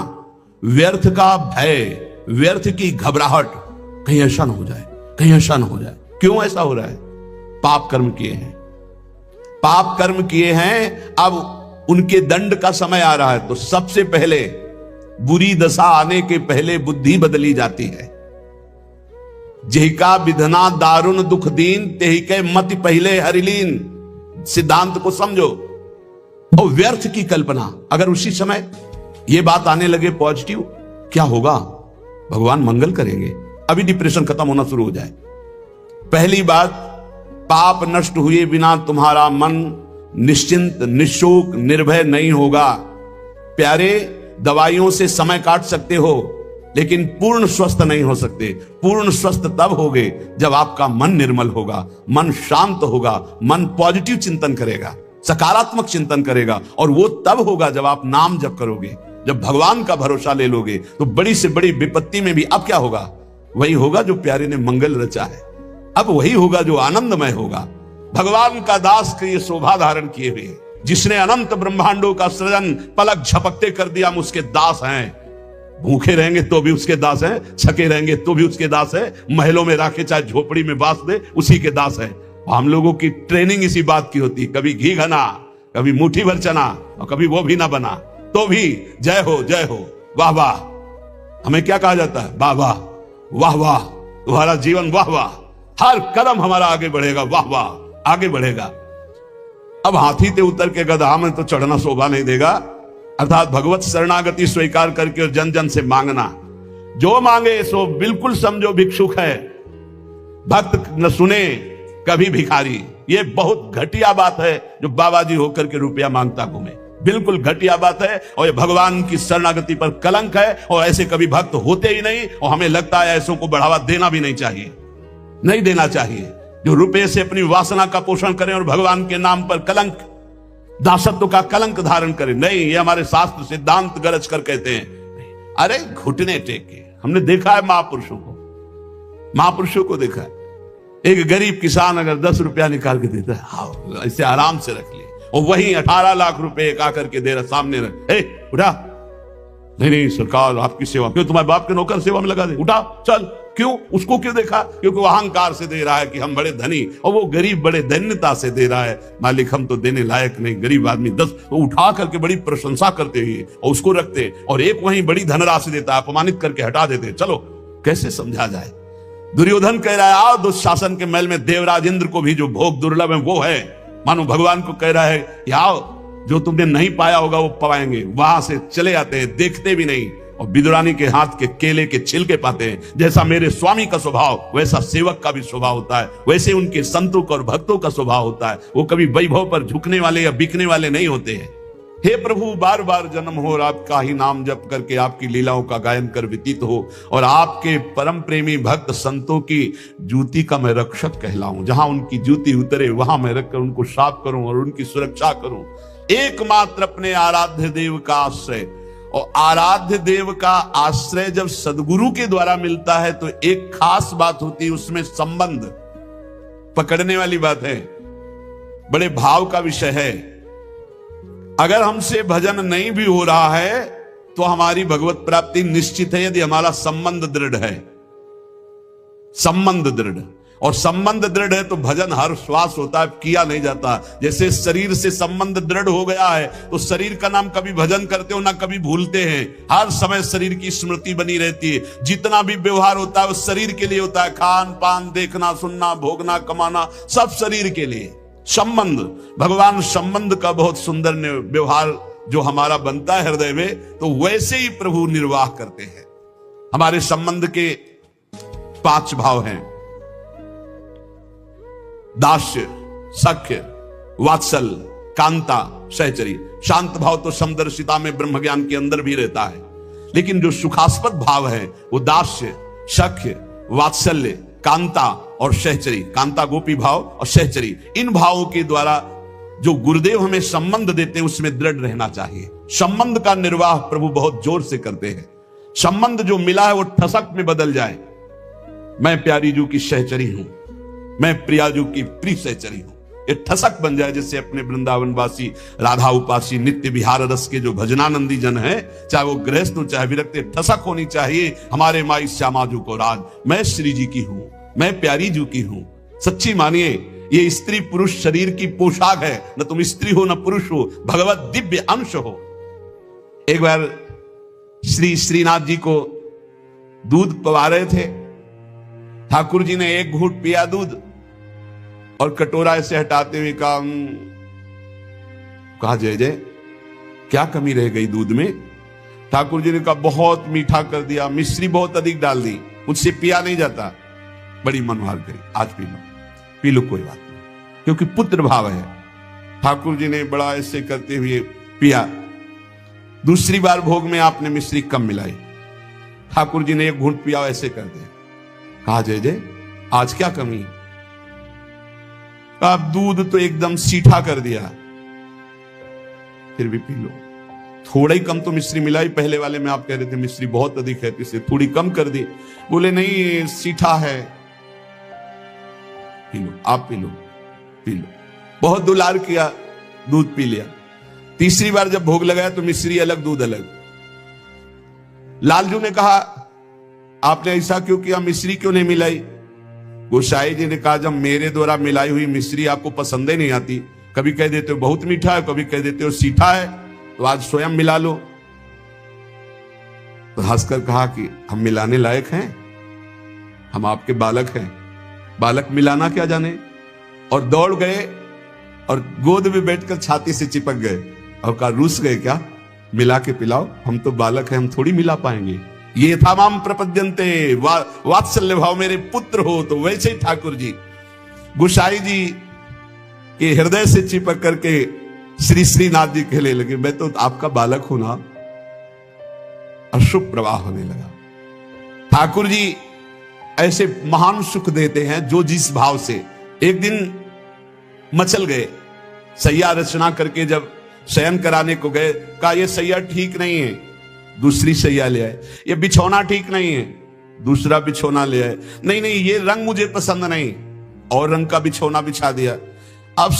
व्यर्थ का भय, व्यर्थ की घबराहट, कहीं ऐसा ना हो जाए, कहीं ऐसा ना हो जाए। क्यों ऐसा हो रहा है? पाप कर्म किए हैं, पाप कर्म किए हैं, अब उनके दंड का समय आ रहा है। तो सबसे पहले बुरी दशा आने के पहले बुद्धि बदली जाती है। जेहिका विधना दारुण दुख दीन, तेहि के मति पहले हरिलीन। सिद्धांत को समझो। और व्यर्थ की कल्पना, अगर उसी समय यह बात आने लगे पॉजिटिव, क्या होगा? भगवान मंगल करेंगे, अभी डिप्रेशन खत्म होना शुरू हो जाए। पहली बात, पाप नष्ट हुए बिना तुम्हारा मन निश्चिंत, निशोक, निर्भय नहीं होगा। प्यारे, दवाइयों से समय काट सकते हो, लेकिन पूर्ण स्वस्थ नहीं हो सकते। पूर्ण स्वस्थ तब होगे जब आपका मन निर्मल होगा, मन शांत होगा, मन पॉजिटिव चिंतन करेगा, सकारात्मक चिंतन करेगा। और वो तब होगा जब आप नाम जप करोगे, जब भगवान का भरोसा ले लोगे। तो बड़ी से बड़ी विपत्ति में भी अब क्या होगा? वही होगा जो प्यारे ने मंगल रचा है। अब वही होगा जो आनंदमय होगा। भगवान का दास के ये शोभा धारण किए हुए, जिसने अनंत ब्रह्मांडों का सृजन पलक झपकते कर दिया, हम उसके दास हैं। भूखे रहेंगे तो भी उसके दास हैं, छके रहेंगे तो भी उसके दास है, महलों में राखे चाहे झोपड़ी में बास दे, उसी के दास है। हम लोगों की ट्रेनिंग इसी बात की होती, कभी घी घना, कभी मुट्ठी भर चना, और कभी वो भी ना बना तो भी जय हो, जय हो, वाह वाह। हमें क्या कहा जाता है? वाह वाह, वाह वाह, तुम्हारा जीवन वाह वाह, हर कदम हमारा आगे बढ़ेगा, वाह वाह, आगे बढ़ेगा। अब हाथी ते उतर के गधा में तो चढ़ना शोभा नहीं देगा। अर्थात भगवत शरणागति स्वीकार करके और जन जन से मांगना, जो मांगे सो बिल्कुल समझो भिक्षुक है। भक्त न सुने कभी भिखारी। ये बहुत घटिया बात है जो बाबा जी होकर के रुपया मांगता घूमे, बिल्कुल घटिया बात है। और ये भगवान की शरणागति पर कलंक है। और ऐसे कभी भक्त होते ही नहीं। और हमें लगता है ऐसों को बढ़ावा देना भी नहीं चाहिए, नहीं देना चाहिए। जो रुपये से अपनी वासना का पोषण करें और भगवान के नाम पर कलंक, दासत्व का कलंक धारण करें, नहीं। ये हमारे शास्त्र सिद्धांत गरज कर कहते हैं। अरे घुटने टेके, हमने देखा है महापुरुषों को, महापुरुषों को देखा है। एक गरीब किसान अगर 10 रुपया निकाल के देता है, हाँ इसे आराम से रख ले, और वहीं 18 लाख रुपए आकर के दे रहा सामने रख, ए उठा, नहीं नहीं सरकार आपकी सेवा, क्यों तुम्हारे बाप के नौकर सेवा में लगा दे, उठा चल। क्यों? उसको क्यों देखा? क्योंकि वो अहंकार से दे रहा है कि हम बड़े धनी, और वो गरीब बड़े धन्यता से दे रहा है, मालिक हम तो देने लायक नहीं, गरीब आदमी 10, तो उठा करके बड़ी प्रशंसा करते हुए और उसको रखते। और एक वहीं बड़ी धनराशि देता है, अपमानित करके हटा देते। चलो कैसे समझा जाए? दुर्योधन कह रहा है आओ दुशासन के महल में, देवराज इंद्र को भी जो भोग दुर्लभ है वो है। मानो भगवान को कह रहा है कि आओ, जो तुमने नहीं पाया होगा वो पाएंगे। वहां से चले आते हैं, देखते भी नहीं, और विदुरानी के हाथ के केले के छिलके पाते हैं। जैसा मेरे स्वामी का स्वभाव, वैसा सेवक का भी स्वभाव होता है, वैसे उनके संतों का और भक्तों का स्वभाव होता है। वो कभी वैभव पर झुकने वाले या बिकने वाले नहीं होते हैं। हे प्रभु, बार बार जन्म हो और आपका ही नाम जप करके आपकी लीलाओं का गायन कर व्यतीत हो, और आपके परम प्रेमी भक्त संतों की जूती का मैं रक्षक कहलाऊं। जहां उनकी जूती उतरे वहां मैं रखकर उनको साफ करूं और उनकी सुरक्षा करूं। एकमात्र अपने आराध्य देव का आश्रय, और आराध्य देव का आश्रय जब सदगुरु के द्वारा मिलता है तो एक खास बात होती है, उसमें संबंध पकड़ने वाली बात है, बड़े भाव का विषय है। अगर हमसे भजन नहीं भी हो रहा है तो हमारी भगवत प्राप्ति निश्चित है, यदि हमारा संबंध दृढ़ है। संबंध दृढ़, और संबंध दृढ़ है तो भजन हर श्वास होता है, किया नहीं जाता। जैसे शरीर से संबंध दृढ़ हो गया है तो शरीर का नाम कभी भजन करते हो ना कभी भूलते हैं। हर समय शरीर की स्मृति बनी रहती है। जितना भी व्यवहार होता है वो शरीर के लिए होता है। खान पान, देखना सुनना, भोगना कमाना, सब शरीर के लिए। संबंध, भगवान संबंध का बहुत सुंदर व्यवहार जो हमारा बनता है हृदय में, तो वैसे ही प्रभु निर्वाह करते हैं। हमारे संबंध के 5 भाव हैं: दास्य, सख्य, वात्सल्य, कांता, सहचरी। शांत भाव तो समदर्शिता में ब्रह्म ज्ञान के अंदर भी रहता है, लेकिन जो सुखास्पद भाव है वो दास्य, सख्य, वात्सल्य, कांता और सहचरी। कांता गोपी भाव और सहचरी, इन भावों के द्वारा जो गुरुदेव हमें संबंध देते हैं उसमें दृढ़ रहना चाहिए। संबंध का निर्वाह प्रभु बहुत जोर से करते हैं। संबंध जो मिला है वो ठसक में बदल जाए। मैं प्यारी जू की सहचरी हूं, मैं प्रियाजू की प्रिय सहचरी हूं, ये ठसक बन जाए। जैसे अपने वृंदावन वासी राधा उपासी नित्य विहार रस के जो भजनानंदी जन है, चाहे वो गृहस्थ हो चाहे विरक्त, ठसक होनी चाहिए हमारे माई श्यामा जू को राज। मैं श्री जी की हूं, मैं प्यारी जू की हूं। सच्ची मानिए ये स्त्री पुरुष शरीर की पोशाक है, न तुम स्त्री हो न पुरुष हो, भगवत दिव्य अंश हो। एक बार श्री श्रीनाथ जी को दूध पवा रहे थे, ठाकुर जी ने एक घूंट पिया दूध और कटोरा ऐसे हटाते हुए कहा जय जय क्या कमी रह गई दूध में? ठाकुर जी ने कहा बहुत मीठा कर दिया, मिश्री बहुत अधिक डाल दी, मुझसे पिया नहीं जाता। बड़ी मनोहार करी, आज पी लो कोई बात नहीं, क्योंकि पुत्र भाव है। ठाकुर जी ने बड़ा ऐसे करते हुए पिया। दूसरी बार भोग में आपने मिश्री कम मिलाई, ठाकुर जी ने एक घूंट पिया, ऐसे कर दिया। कहा जय जय आज क्या कमी? आप दूध तो एकदम सीठा कर दिया, फिर भी पी लो। थोड़ा ही कम तो मिश्री मिलाई, पहले वाले में आप कह रहे थे मिश्री बहुत अधिक है, इसे थोड़ी कम कर दी। बोले नहीं सीठा है, पी लो, आप पी लो, पी लो। बहुत दुलार किया, दूध पी लिया। तीसरी बार जब भोग लगाया तो मिश्री अलग दूध अलग। लालजू ने कहा आपने ऐसा क्यों किया, मिश्री क्यों नहीं मिलाई? गोसाई जी ने कहा जब मेरे द्वारा मिलाई हुई मिश्री आपको पसंद ही नहीं आती, कभी कह देते हो बहुत मीठा है, कभी कह देते हो सीठा है, तो आज स्वयं मिला लो। तो हंसकर कहा कि हम मिलाने लायक हैं, हम आपके बालक हैं, बालक मिलाना क्या जाने। और दौड़ गए और गोद में बैठकर छाती से चिपक गए और कहा रूस गए क्या, मिला के पिलाओ, हम तो बालक हैं, हम थोड़ी मिला पाएंगे। ये था माम प्रपद्यन्ते, वात्सल्य भाव मेरे पुत्र हो। तो वैसे ही ठाकुर जी गोसाई जी के हृदय से चिपक करके श्री श्रीनाथ जी कहने लगे मैं तो आपका बालक हूं ना। अशुभ प्रवाह होने लगा। ठाकुर जी ऐसे महान सुख देते हैं जो जिस भाव से। एक दिन मचल गए, सैया रचना करके जब शयन कराने को गए, कहा यह सैया ठीक नहीं है, दूसरी सैया ले आए। ये बिछौना ठीक नहीं है, दूसरा बिछौना ले आए। नहीं नहीं ये रंग मुझे पसंद नहीं, और रंग का बिछौना बिछा दिया। अब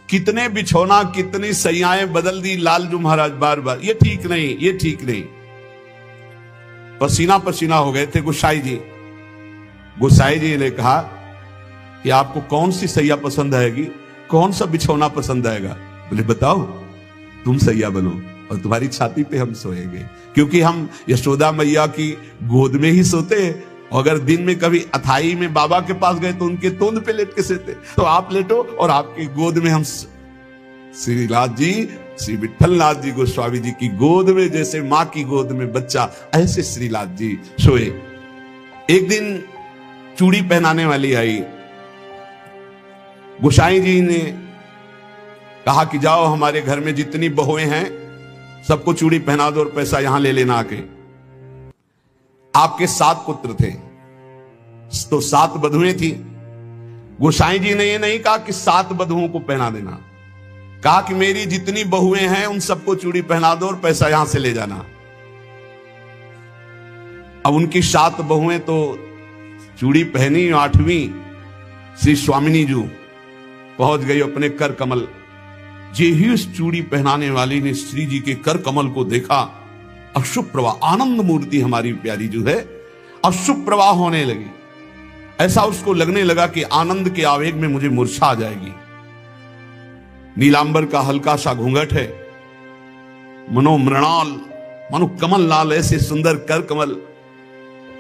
कितने बिछौना कितनी सैयाएं बदल दी लालजू महाराज बार बार, ये ठीक नहीं, ये ठीक नहीं। पसीना पसीना हो गए थे गोसाई जी। गोसाई जी ने कहा कि आपको कौन सी सैया पसंद आएगी, कौन सा बिछौना पसंद आएगा? बोले बताओ, तुम सैया बनो और तुम्हारी छाती पे हम सोएंगे, क्योंकि हम यशोदा मैया की गोद में ही सोते हैं। अगर दिन में कभी अथाई में बाबा के पास गए तो उनके तोंद पे लेट के सोते, तो आप लेटो और आपकी गोद में हम। श्रीनाथ जी, श्री विठलनाथ जी गोस्वामी जी की गोद में जैसे मां की गोद में बच्चा, ऐसे श्रीनाथ जी सोए। एक दिन चूड़ी पहनाने वाली आई, गोसाई जी ने कहा कि जाओ हमारे घर में जितनी बहुएं हैं सबको चूड़ी पहना दो और पैसा यहां ले लेना आके। आपके 7 पुत्र थे तो 7 बधुएं थी। गोसाई जी ने यह नहीं कहा कि 7 बधुओं को पहना देना, कहा कि मेरी जितनी बहुएं हैं उन सबको चूड़ी पहना दो और पैसा यहां से ले जाना। अब उनकी 7 बहुएं तो चूड़ी पहनी, 8वीं श्री स्वामिनी जू पहुंच गई अपने कर कमल। जे ही उस चूड़ी पहनाने वाली ने श्री जी के कर कमल को देखा, अशुभ प्रवाह, आनंद मूर्ति हमारी प्यारी जो है, अशुभ प्रवाह होने लगी। ऐसा उसको लगने लगा कि आनंद के आवेग में मुझे मूर्छा आ जाएगी। नीलांबर का हल्का सा घूंघट है, मनो मृणाल, मनो कमल लाल, ऐसे सुंदर कर कमल।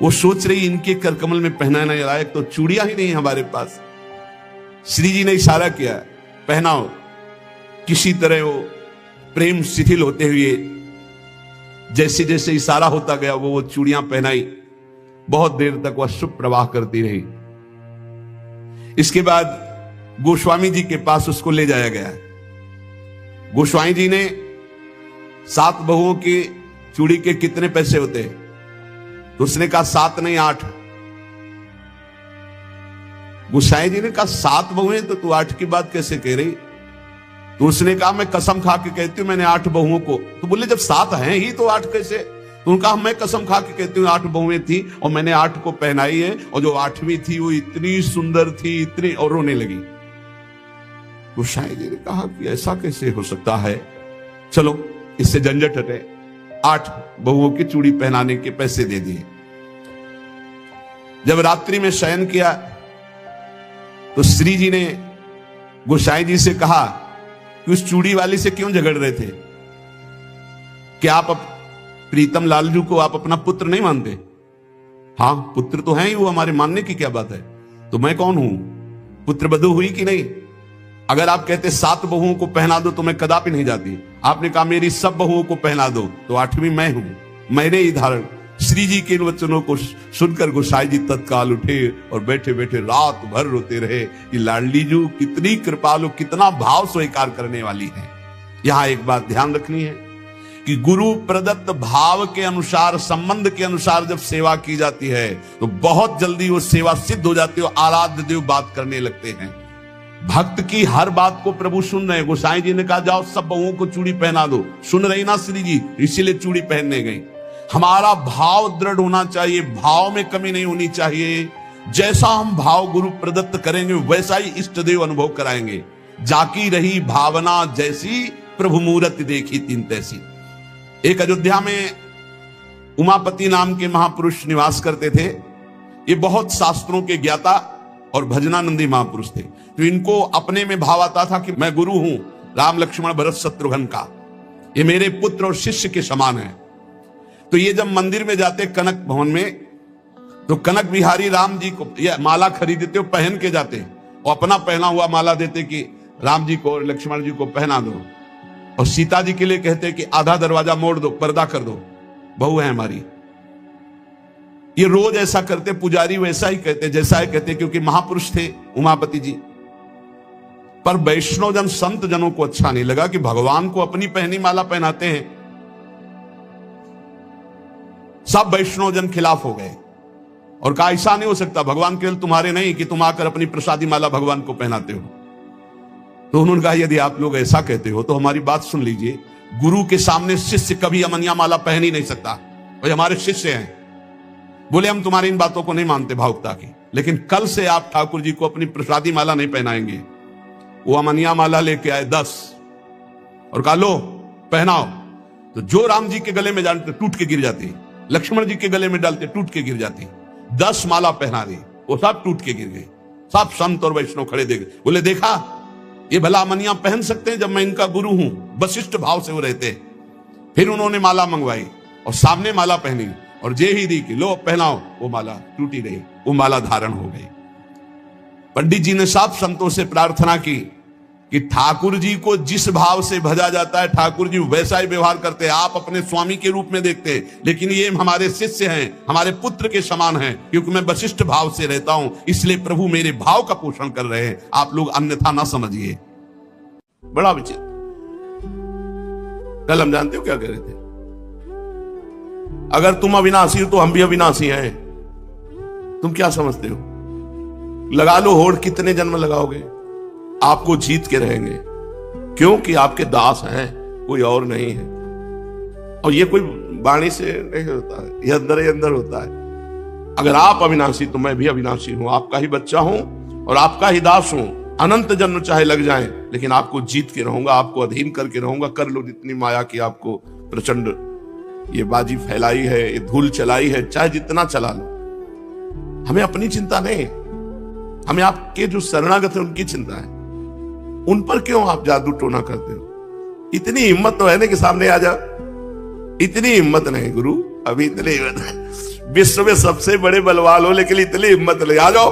वो सोच रही इनके कर कमल में पहनाने लायक तो चूड़ियां ही नहीं हमारे पास। श्री जी ने इशारा किया, पहनाओ। किसी तरह वो प्रेम शिथिल होते हुए जैसे जैसे इशारा होता गया वो चूड़ियां पहनाई। बहुत देर तक वह शुभ प्रवाह करती रही। इसके बाद गोस्वामी जी के पास उसको ले जाया गया। गोस्वामी जी ने 7 बहुओं की चूड़ी के कितने पैसे होते, तो उसने कहा 7 नहीं 8। गोसाई जी ने कहा 7 बहुएं तो तू 8 की बात कैसे कह रही? तो उसने कहा मैं कसम खा के कहती हूँ मैंने 8 बहुओं को। तो बोले जब 7 हैं ही तो 8 कैसे? तो उन्होंने कहा मैं कसम खा के कहती हूँ 8 बहुएं थी और मैंने 8 को पहनाई है, और जो 8वीं थी वो इतनी सुंदर थी, इतनी, और रोने लगी। गोसाई जी ने कहा कि ऐसा कैसे हो सकता है, चलो इससे झंझट हटे, 8 बहुओं की चूड़ी पहनाने के पैसे दे दिए। जब रात्रि में शयन किया तो श्री जी ने गोसाई जी से कहा कि उस चूड़ी वाली से क्यों झगड़ रहे थे? क्या आप प्रीतम लालजू को आप अपना पुत्र नहीं मानते? हाँ पुत्र तो है ही वो, हमारे मानने की क्या बात है। तो मैं कौन हूं? पुत्र बधू हुई कि नहीं? अगर आप कहते 7 बहुओं को पहना दो तो मैं कदापि नहीं जाती। आपने कहा मेरी सब बहुओं को पहना दो, तो 8वीं मैं हूं, मैंने ही धारण। श्री जी के इन वचनों को सुनकर गोसाई जी तत्काल उठे और बैठे बैठे रात भर रोते रहे कि लाडली जू कितनी कृपालु, कितना भाव स्वीकार करने वाली है। यहां एक बात ध्यान रखनी है कि गुरु प्रदत्त भाव के अनुसार, संबंध के अनुसार जब सेवा की जाती है तो बहुत जल्दी वो सेवा सिद्ध हो जाती है, आराध्य देव बात करने लगते हैं। भक्त की हर बात को प्रभु सुन रहे हैं। गोसाई जी ने कहा जाओ सब बहुओं को चूड़ी पहना दो, सुन रही ना श्री जी, इसीलिए चूड़ी पहनने गई। हमारा भाव दृढ़ होना चाहिए, भाव में कमी नहीं होनी चाहिए। जैसा हम भाव गुरु प्रदत्त करेंगे वैसा ही इष्ट देव अनुभव कराएंगे। जाकी रही भावना जैसी, प्रभु मूरत देखी तीन तैसी। एक अयोध्या में उमापति नाम के महापुरुष निवास करते थे। ये बहुत शास्त्रों के ज्ञाता और भजनानंदी महापुरुष थे। तो इनको अपने में भाव आता था कि मैं गुरु हूं राम लक्ष्मण भरत शत्रुघ्न का, ये मेरे पुत्र और शिष्य के समान है। तो ये जब मंदिर में जाते कनक भवन में, तो कनक बिहारी राम जी को ये माला खरीदते हो, पहन के जाते और अपना पहना हुआ माला देते कि राम जी को और लक्ष्मण जी को पहना दो, और सीता जी के लिए कहते कि आधा दरवाजा मोड़ दो, पर्दा कर दो, बहू है हमारी। ये रोज ऐसा करते, पुजारी वैसा ही कहते, जैसा ही कहते, क्योंकि महापुरुष थे उमापति जी। पर वैष्णव जन, संत जनों को अच्छा नहीं लगा कि भगवान को अपनी पहनी माला पहनाते हैं। सब वैष्णव जन खिलाफ हो गए और कहा ऐसा नहीं हो सकता, भगवान केवल तुम्हारे नहीं कि तुम आकर अपनी प्रसादी माला भगवान को पहनाते हो। तो उन्होंने कहा यदि आप लोग ऐसा कहते हो तो हमारी बात सुन लीजिए। गुरु के सामने शिष्य कभी अमनिया माला पहन ही नहीं सकता, और हमारे शिष्य हैं। बोले हम तुम्हारी इन बातों को नहीं मानते भावुकता की, लेकिन कल से आप ठाकुर जी को अपनी प्रसादी माला नहीं पहनाएंगे। वो अमनिया माला लेके आए 10 और कहा लो पहनाओ। तो जो राम जी के गले में डालते टूट के गिर जाती, लक्ष्मण जी के गले में डालते टूट के गिर जाती। 10 माला पहना दी, वो सब टूट के गिर गए। सब संत और वैष्णव खड़े देखे, बोले देखा ये भला अमनिया पहन सकते हैं जब मैं इनका गुरु हूं। वशिष्ठ भाव से वो रहते। फिर उन्होंने माला मंगवाई और सामने माला पहनी और जे ही दी कि लो पहनाओ, वो माला टूटी रही, वो माला धारण हो गई। पंडित जी ने सब संतों से प्रार्थना की कि ठाकुर जी को जिस भाव से भजा जाता है ठाकुर जी वैसा ही व्यवहार करते हैं। आप अपने स्वामी के रूप में देखते हैं, लेकिन ये हमारे शिष्य हैं, हमारे पुत्र के समान हैं, क्योंकि मैं वशिष्ठ भाव से रहता हूं, इसलिए प्रभु मेरे भाव का पोषण कर रहे हैं, आप लोग अन्यथा ना समझिए। बड़ा विचित्र। कल हम जानते हो क्या कह रहे थे? अगर तुम अविनाशी हो तो हम भी अविनाशी हैं। तुम क्या समझते हो? लगा लो होड़, कितने जन्म लगाओगे, आपको जीत के रहेंगे, क्योंकि आपके दास हैं, कोई और नहीं है। और ये कोई वाणी से नहीं होता है, ये अंदर ही अंदर होता है। अगर आप अविनाशी तो मैं भी अविनाशी हूं, आपका ही बच्चा हूं और आपका ही दास हूं। अनंत जन्म चाहे लग जाएं, लेकिन आपको जीत के रहूंगा, आपको अधीन करके रहूंगा। कर लो जितनी माया की आपको प्रचंड ये बाजी फैलाई है, ये धूल चलाई है, चाहे जितना चला लो। हमें अपनी चिंता नहीं, हमें आपके जो शरणागत है उनकी चिंता है। उन पर क्यों आप जादू टोना करते हो? इतनी हिम्मत तो है ना कि सामने आ जाओ। इतनी हिम्मत नहीं गुरु, अभी इतनी हिम्मत है। विश्व में सबसे बड़े बलवान हो, लेकिन इतनी हिम्मत नहीं। आ जाओ,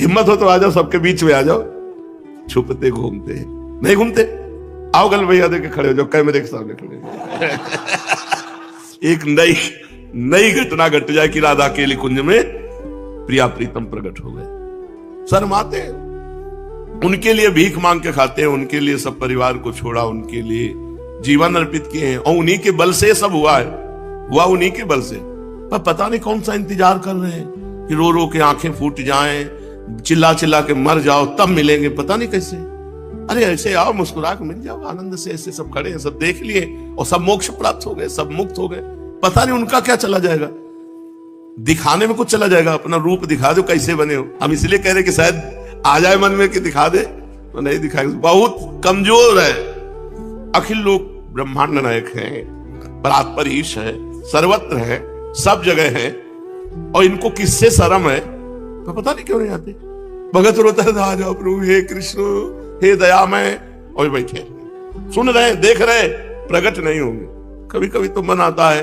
हिम्मत हो तो आ जाओ, सबके बीच में आ जाओ। छुपते घूमते नहीं घूमते, आओ गल भैया देखे खड़े हो जाओ, कैमरे के सामने खड़े। एक नई घटना घट जाए कि राधा केली कुंज में प्रिया प्रीतम प्रकट हो गए। शर्माते, उनके लिए भीख मांग के खाते हैं, उनके लिए सब परिवार को छोड़ा, उनके लिए जीवन अर्पित किए हैं, और उन्हीं के बल से सब हुआ है, हुआ उन्हीं के बल से। पर पता नहीं कौन सा इंतजार कर रहे हैं कि रो रो के आंखें फूट जाएं, चिल्ला चिल्ला के मर जाओ, तब मिलेंगे। पता नहीं कैसे अरे ऐसे आओ, मुस्कुरा के मिल जाओ, आनंद से ऐसे सब खड़े हैं, सब देख लिए और सब मोक्ष प्राप्त हो गए, सब मुक्त हो गए। पता नहीं उनका क्या चला जाएगा, दिखाने में कुछ चला जाएगा, अपना रूप दिखा दो कैसे बने हो। हम इसलिए कह रहे कि शायद आ जाए मन में कि दिखा दे, तो नहीं दिखाएगा, बहुत कमजोर है। अखिल लोक ब्रह्मांड नायक है, परात्पर ईश है, सर्वत्र है, सब जगह है, और इनको किससे शर्म है तो पता नहीं क्यों नहीं आते। भगत रोता है, आ जाओ प्रभु, हे कृष्ण, हे दयामय, और बैठे सुन रहे देख रहे, प्रकट नहीं होंगे। कभी कभी तो मन आता है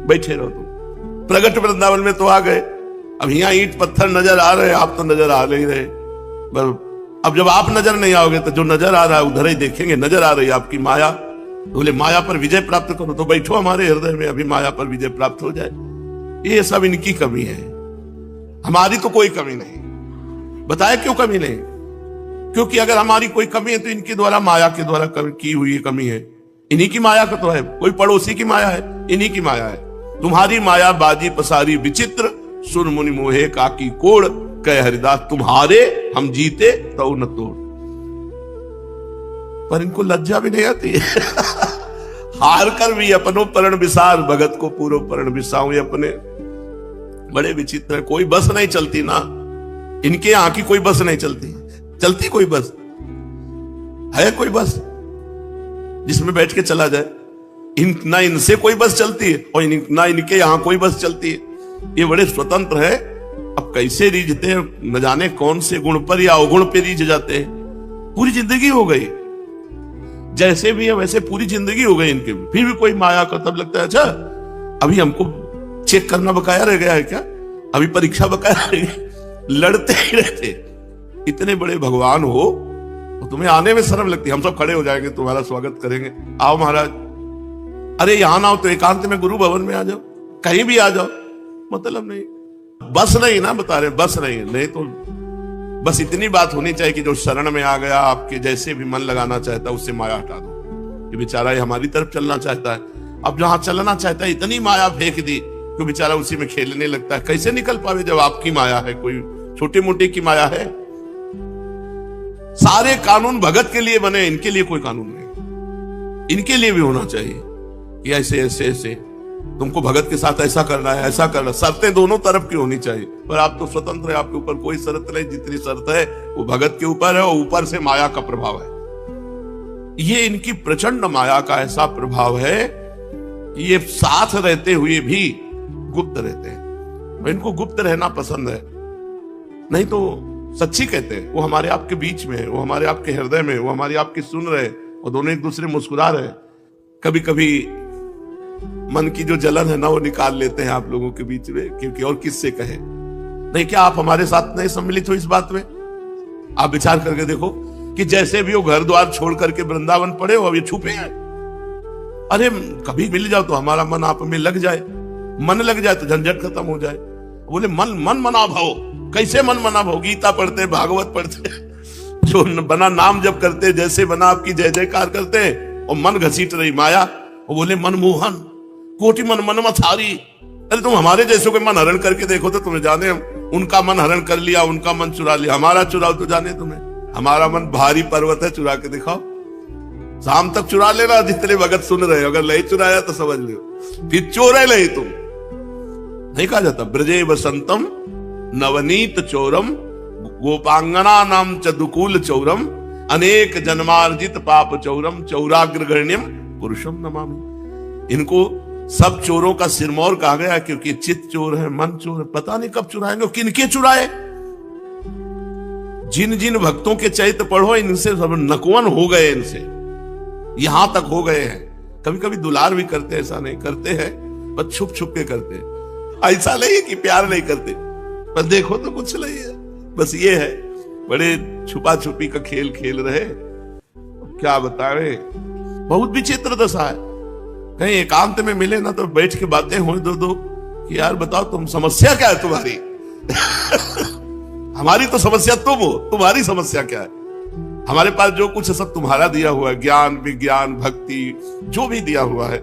बैठे रहो तुम, प्रकट वृंदावन में तो आ गए, अब यहाँ ईंट पत्थर नजर आ रहे, आप तो नजर आ नहीं रहे। अब जब आप नजर नहीं आओगे तो जो नजर आ रहा है उधर ही देखेंगे, नजर आ रही है आपकी माया। बोले माया पर विजय प्राप्त करो, तो बैठो हमारे हृदय में, अभी माया पर विजय प्राप्त हो जाए। ये सब इनकी कमी है, हमारी तो कोई कमी नहीं। बताए क्यों कमी नहीं? क्योंकि अगर हमारी कोई कमी है तो इनके द्वारा, माया के द्वारा की हुई कमी है। इन्हीं की माया का तो है, कोई पड़ोसी की माया है, इन्हीं की माया है। तुम्हारी माया बाजी पसारी विचित्र, सुर मुनि मोहे काकी कोड़, कह हरिदास तुम्हारे हम जीते तो न तोड़। पर इनको लज्जा भी नहीं आती हार कर भी अपनो परण विसार, भगत को पूरो परण विसाऊं। अपने बड़े विचित्र है, कोई बस नहीं चलती ना इनके यहां की, कोई बस नहीं चलती। चलती कोई बस है? कोई बस जिसमें बैठ के चला जाए? ना इनसे कोई बस चलती है और ना इनके यहां कोई बस चलती है। ये बड़े स्वतंत्र है। अब कैसे रीझते हैं, न जाने कौन से गुण पर या अवगुण पे रीझ जाते हैं। पूरी जिंदगी हो गई, जैसे भी है वैसे पूरी जिंदगी हो गई इनके, फिर भी कोई माया का तब लगता है अच्छा अभी हमको चेक करना बकाया रह गया है क्या, अभी परीक्षा बकाया रह गई। लड़ते ही रहते। इतने बड़े भगवान हो तो तुम्हें आने में शर्म लगती है। हम सब खड़े हो जाएंगे, तुम्हारा स्वागत करेंगे, आओ महाराज। अरे यहां ना हो तो एकांत में गुरु भवन में आ जाओ, कहीं भी आ जाओ, मतलब नहीं। बस नहीं ना बता रहे, बस नहीं तो बस इतनी बात होनी चाहिए कि जो शरण में आ गया, आपके जैसे भी मन लगाना चाहता है उससे माया हटा दो। ये बेचारा हमारी तरफ चलना चाहता है, अब जहां चलना चाहता है इतनी माया फेंक दी कि बेचारा उसी में खेलने लगता है। कैसे निकल पावे जब आपकी माया है, कोई छोटी मोटी की माया है? सारे कानून भगत के लिए बने, इनके लिए कोई कानून नहीं। इनके लिए भी होना चाहिए कि ऐसे ऐसे ऐसे तुमको भगत के साथ ऐसा करना है, ऐसा करना। शर्तें दोनों तरफ की होनी चाहिए, पर आप तो स्वतंत्र है, आपके ऊपर कोई शर्त नहीं। जितनी शर्त है वो भगत के ऊपर है और ऊपर से माया का प्रभाव है। ये इनकी प्रचंड माया का ऐसा प्रभाव है कि ये साथ रहते हुए भी गुप्त रहते हैं। इनको गुप्त रहना पसंद है, नहीं तो सच्ची कहते हैं। वो हमारे आपके बीच में है, वो हमारे आपके हृदय में, वो हमारी आपकी सुन रहे, और दोनों एक दूसरे मुस्कुरा रहे। कभी कभी मन की जो जलन है ना वो निकाल लेते हैं आप लोगों के बीच में, क्योंकि और किससे कहे। नहीं क्या आप हमारे साथ नहीं सम्मिलित हो इस बात में? आप विचार करके देखो कि जैसे भी वो घर द्वार छोड़ करके वृंदावन पड़े हो, अब ये छुपे हैं। अरे कभी मिल जाओ तो हमारा मन आप में लग जाए, मन लग जाए तो झंझट खत्म हो जाए। बोले मन मना भाव। कैसे मन मना भाव? गीता पढ़ते, भागवत पढ़ते, जो बना नाम जप करते, जैसे बना आपकी जय जयकार करते हैं, और मन घसीट रही माया। वो बोले मनमोहन कोटि मन मथारी। अरे तुम हमारे जैसे कोई मन हरण करके देखो तो तुम्हें जाने, उनका मन हरण कर लिया, उनका मन चुरा लिया, हमारा चुराओ तो जाने तुम्हें। हमारा मन भारी पर्वत है, चुरा के दिखाओ। शाम तक चुरा लेना जितने भगत सुन रहे हो, अगर नहीं चुराया तो समझ लो फिर चोर है नहीं तुम। नहीं कहा जाता ब्रजे वसंतम नवनीत चोरम गोपांगना नाम च दुकूल चौरम अनेक जन्मार्जित पाप चौरम चौराग्रगण्यम पुरुषम नमामि। इनको सब चोरों का सिरमौर कहा गया क्योंकि चित्त चोर है, मन चोर है। पता नहीं कब चुराएंगे, किनके चुराए। जिन जिन भक्तों के चैत्र पढ़ो, इनसे सब नकवन हो गए, इनसे यहां तक हो गए हैं। कभी कभी दुलार भी करते, ऐसा नहीं करते हैं, पर छुप छुप के करते हैं। ऐसा नहीं है कि प्यार नहीं करते, पर देखो तो कुछ नहीं है। बस ये है, बड़े छुपा छुपी का खेल खेल रहे। क्या बता रहे, बहुत विचित्र दशा है। कहीं एकांत में मिले ना तो बैठ के बातें हो दो कि यार बताओ तुम समस्या क्या है तुम्हारी हमारी तो समस्या तुम हो, तुम्हारी समस्या क्या है? हमारे पास जो कुछ है सब तुम्हारा दिया हुआ है, ज्ञान विज्ञान भक्ति जो भी दिया हुआ है।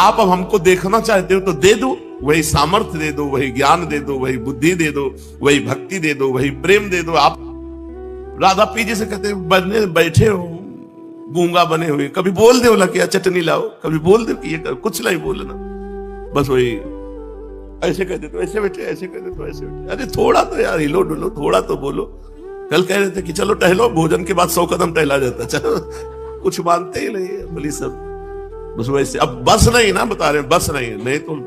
आप अब हमको देखना चाहते हो तो दे दो, वही सामर्थ्य दे दो, वही ज्ञान दे दो, वही बुद्धि दे दो, वही भक्ति दे दो, वही प्रेम दे दो। आप राधा पी जी से कहते बने बैठे हो गूंगा बने हुए, कभी बोल दो ना कि चटनी लाओ, कभी बोल दो कि ये कर, कुछ नहीं बोलना, बस वही ऐसे कह दे तो ऐसे बैठे, ऐसे कह दे तो ऐसे बैठे। अरे थोड़ा तो यार हिलो डुलो, थोड़ा तो बोलो। कल कह रहे थे कि चलो टहलो, भोजन के बाद 100 कदम टहला जाता, चलो कुछ मानते ही नहीं है बोली सब, बस वैसे। अब बस नहीं ना बता रहे, बस नहीं तो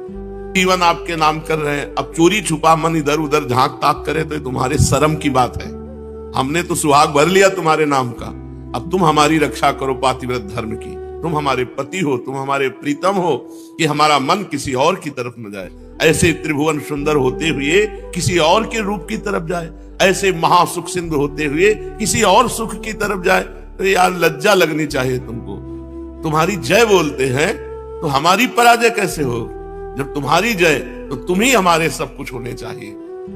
जीवन आपके नाम कर रहे हैं। अब चोरी छुपा मन इधर उधर झांक ताक करे तो तुम्हारे शर्म की बात है। हमने तो सुहाग भर लिया तुम्हारे नाम का, अब तुम हमारी रक्षा करो पातिव्रत धर्म की। तुम हमारे पति हो, तुम हमारे प्रीतम हो, कि हमारा मन किसी और की तरफ न जाए। ऐसे त्रिभुवन सुंदर होते हुए किसी और के रूप की तरफ जाए, ऐसे महासुख सिंधु होते हुए किसी और सुख की तरफ जाए, तो यार लज्जा लगनी चाहिए तुमको। तुम्हारी जय बोलते हैं तो हमारी पराजय कैसे हो? जब तुम्हारी जय तो तुम ही हमारे सब कुछ होने चाहिए।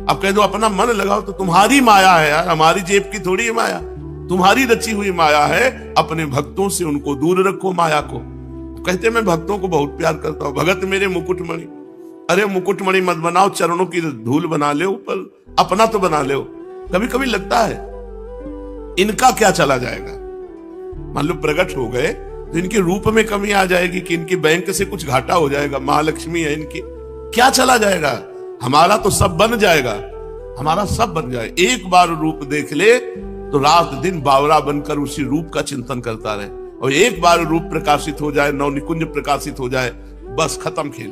अब कह दो अपना मन लगाओ, तो तुम्हारी माया है यार, हमारी जेब की थोड़ी माया, तुम्हारी रची हुई माया है। अपने भक्तों से उनको दूर रखो माया को। कहते मैं भक्तों को बहुत प्यार करता हूं, भगत मेरे मुकुटमणि। अरे मुकुटमणि मत बनाओ, चरणों की धूल बना ले, पर अपना तो बना ले। कभी कभी लगता है इनका क्या चला जाएगा, मान लो प्रकट हो गए तो इनके रूप में कमी आ जाएगी कि इनके बैंक से कुछ घाटा हो जाएगा, महालक्ष्मी है इनकी, क्या चला जाएगा? हमारा तो सब बन जाएगा, हमारा सब बन जाए। एक बार रूप देख ले तो रात दिन बावरा बनकर उसी रूप का चिंतन करता रहे, और एक बार रूप प्रकाशित हो जाए, नवनिकुंज प्रकाशित हो जाए, बस खत्म खेल।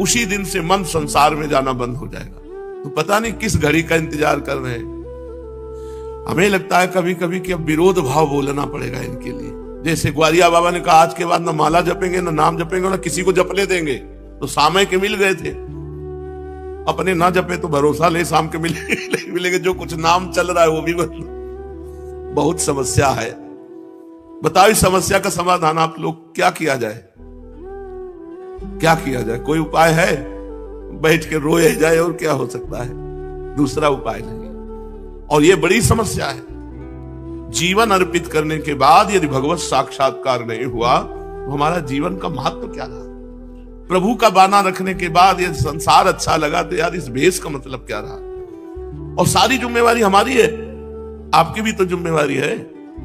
उसी दिन से मन संसार में जाना बंद हो जाएगा। तो पता नहीं किस घड़ी का इंतजार कर रहे हैं। हमें लगता है कभी कभी कि अब विरोध भाव बोलना पड़ेगा इनके लिए। जैसे ग्वालिया बाबा ने कहा आज के बाद ना माला जपेंगे, ना नाम जपेंगे, ना किसी को जपने देंगे। तो सामय के मिल गए थे, अपने ना जपे तो भरोसा ले शाम के मिलेंगे। जो कुछ नाम चल रहा है वो भी बहुत समस्या है। बताओ इस समस्या का समाधान आप लोग क्या किया जाए, क्या किया जाए? कोई उपाय है? बैठ के रोए जाए और क्या हो सकता है? दूसरा उपाय नहीं। और ये बड़ी समस्या है। जीवन अर्पित करने के बाद यदि भगवत साक्षात्कार नहीं हुआ तो हमारा जीवन का महत्व क्या रहा? प्रभु का बाना रखने के बाद यदि संसार अच्छा लगा तो यार इस भेष का मतलब क्या रहा? और सारी जिम्मेवारी हमारी है, आपकी भी तो जिम्मेवारी है।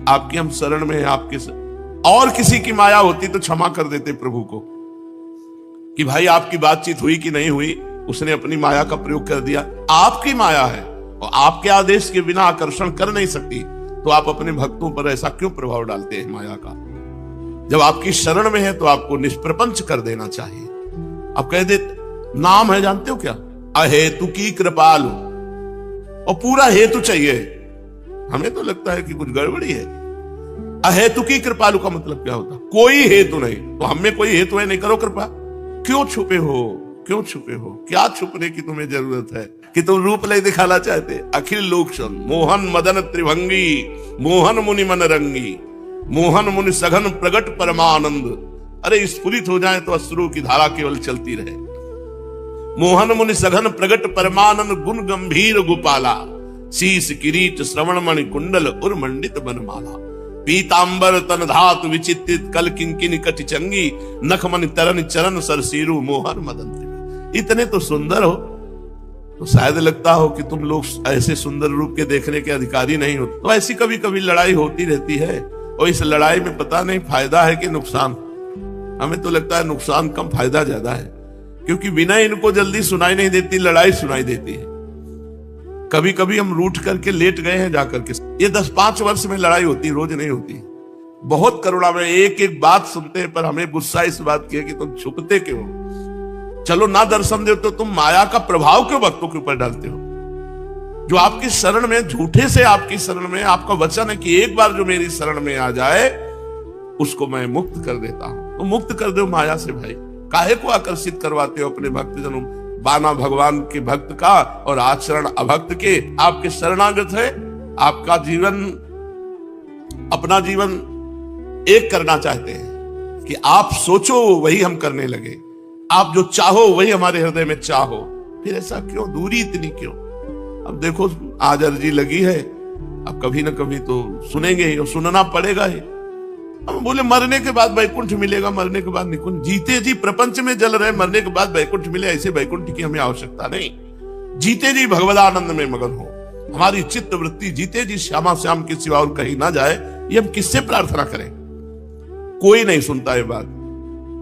आपकी हम शरण में है, आपके और किसी की माया होती तो क्षमा कर देते प्रभु को कि भाई आपकी बातचीत हुई कि नहीं हुई, उसने अपनी माया का प्रयोग कर दिया। आपकी माया है और आपके आदेश के बिना आकर्षण कर नहीं सकती, तो आप अपने भक्तों पर ऐसा क्यों प्रभाव डालते हैं माया का? जब आपकी शरण में है तो आपको निष्प्रपंच कर देना चाहिए। आप कह दे नाम है, जानते हो क्या? अहेतु की कृपालु, और पूरा हेतु चाहिए। हमें तो लगता है कि कुछ गड़बड़ी है। अहेतु की कृपालु का मतलब क्या होता? कोई हेतु नहीं। तो हमें कोई हेतु है, नहीं करो कृपा। क्यों छुपे हो, क्यों छुपे हो? क्या छुपने की तुम्हें जरूरत है कि तुम रूप नहीं दिखाना चाहते? अखिल लोक सुन मोहन मदन त्रिभंगी, मोहन मुनि मन रंगी, मोहन मुनि सघन प्रगट परमानंद। अरे स्फुरित हो जाए तो अश्रु की धारा केवल चलती रहे। मोहन मुनि सघन प्रगट परमानंद, गुण गंभीर गोपाला, शीस किरीट श्रवण मणि कुंडल उर्मंडित बनमाला, पीतांबर तन धातु विचित्रित कल किंकिनी कटि चंगी, नखमन तरन चरण सरसीरु मोहन मदन। इतने तो सुंदर हो तो शायद लगता हो कि तुम लोग ऐसे सुंदर रूप के देखने के अधिकारी नहीं हो। तो ऐसी कभी कभी लड़ाई होती रहती है, और इस लड़ाई में पता नहीं फायदा है कि नुकसान। हमें तो लगता है नुकसान कम, फायदा ज्यादा है, क्योंकि विनय इनको जल्दी सुनाई नहीं देती, लड़ाई सुनाई देती है। कभी कभी हम रूठ करके लेट गए हैं जाकर के। ये 10-5 वर्ष में लड़ाई होती, रोज नहीं होती। बहुत करुणा में एक एक बात सुनते हैं, पर हमें गुस्सा इस बात की है कि तुम छुपते क्यों? चलो ना दर्शन दे तो तुम माया का प्रभाव क्यों भक्तों के ऊपर डालते हो? जो आपकी शरण में, झूठे से आपकी शरण में, आपका वचन है कि एक बार जो मेरी शरण में आ जाए उसको मैं मुक्त कर देता हूं। तो मुक्त कर दो माया से भाई। काहे को आकर्षित करवाते हो अपने भक्तजनों? बाना भगवान के भक्त का और आचरण अभक्त के। आपके शरणागत है, आपका जीवन, अपना जीवन एक करना चाहते हैं कि आप सोचो वही हम करने लगे, आप जो चाहो वही हमारे हृदय में चाहो। फिर ऐसा क्यों? दूरी इतनी क्यों? अब देखो आज अर्जी लगी है, अब कभी ना कभी तो सुनेंगे ही और सुनना पड़ेगा ही। हम बोले मरने के बाद वैकुंठ मिलेगा, मरने के बाद निकुंज। जीते जी प्रपंच में जल रहे, मरने के बाद वैकुंठ मिले, ऐसे वैकुंठ की हमें आवश्यकता नहीं। जीते जी भगवदानंद में मगन हो। हमारी चित्त वृत्ति जीते जी श्यामा श्याम के सिवा और कहीं ना जाए, ये हम किससे प्रार्थना करें? कोई नहीं सुनता ये बात,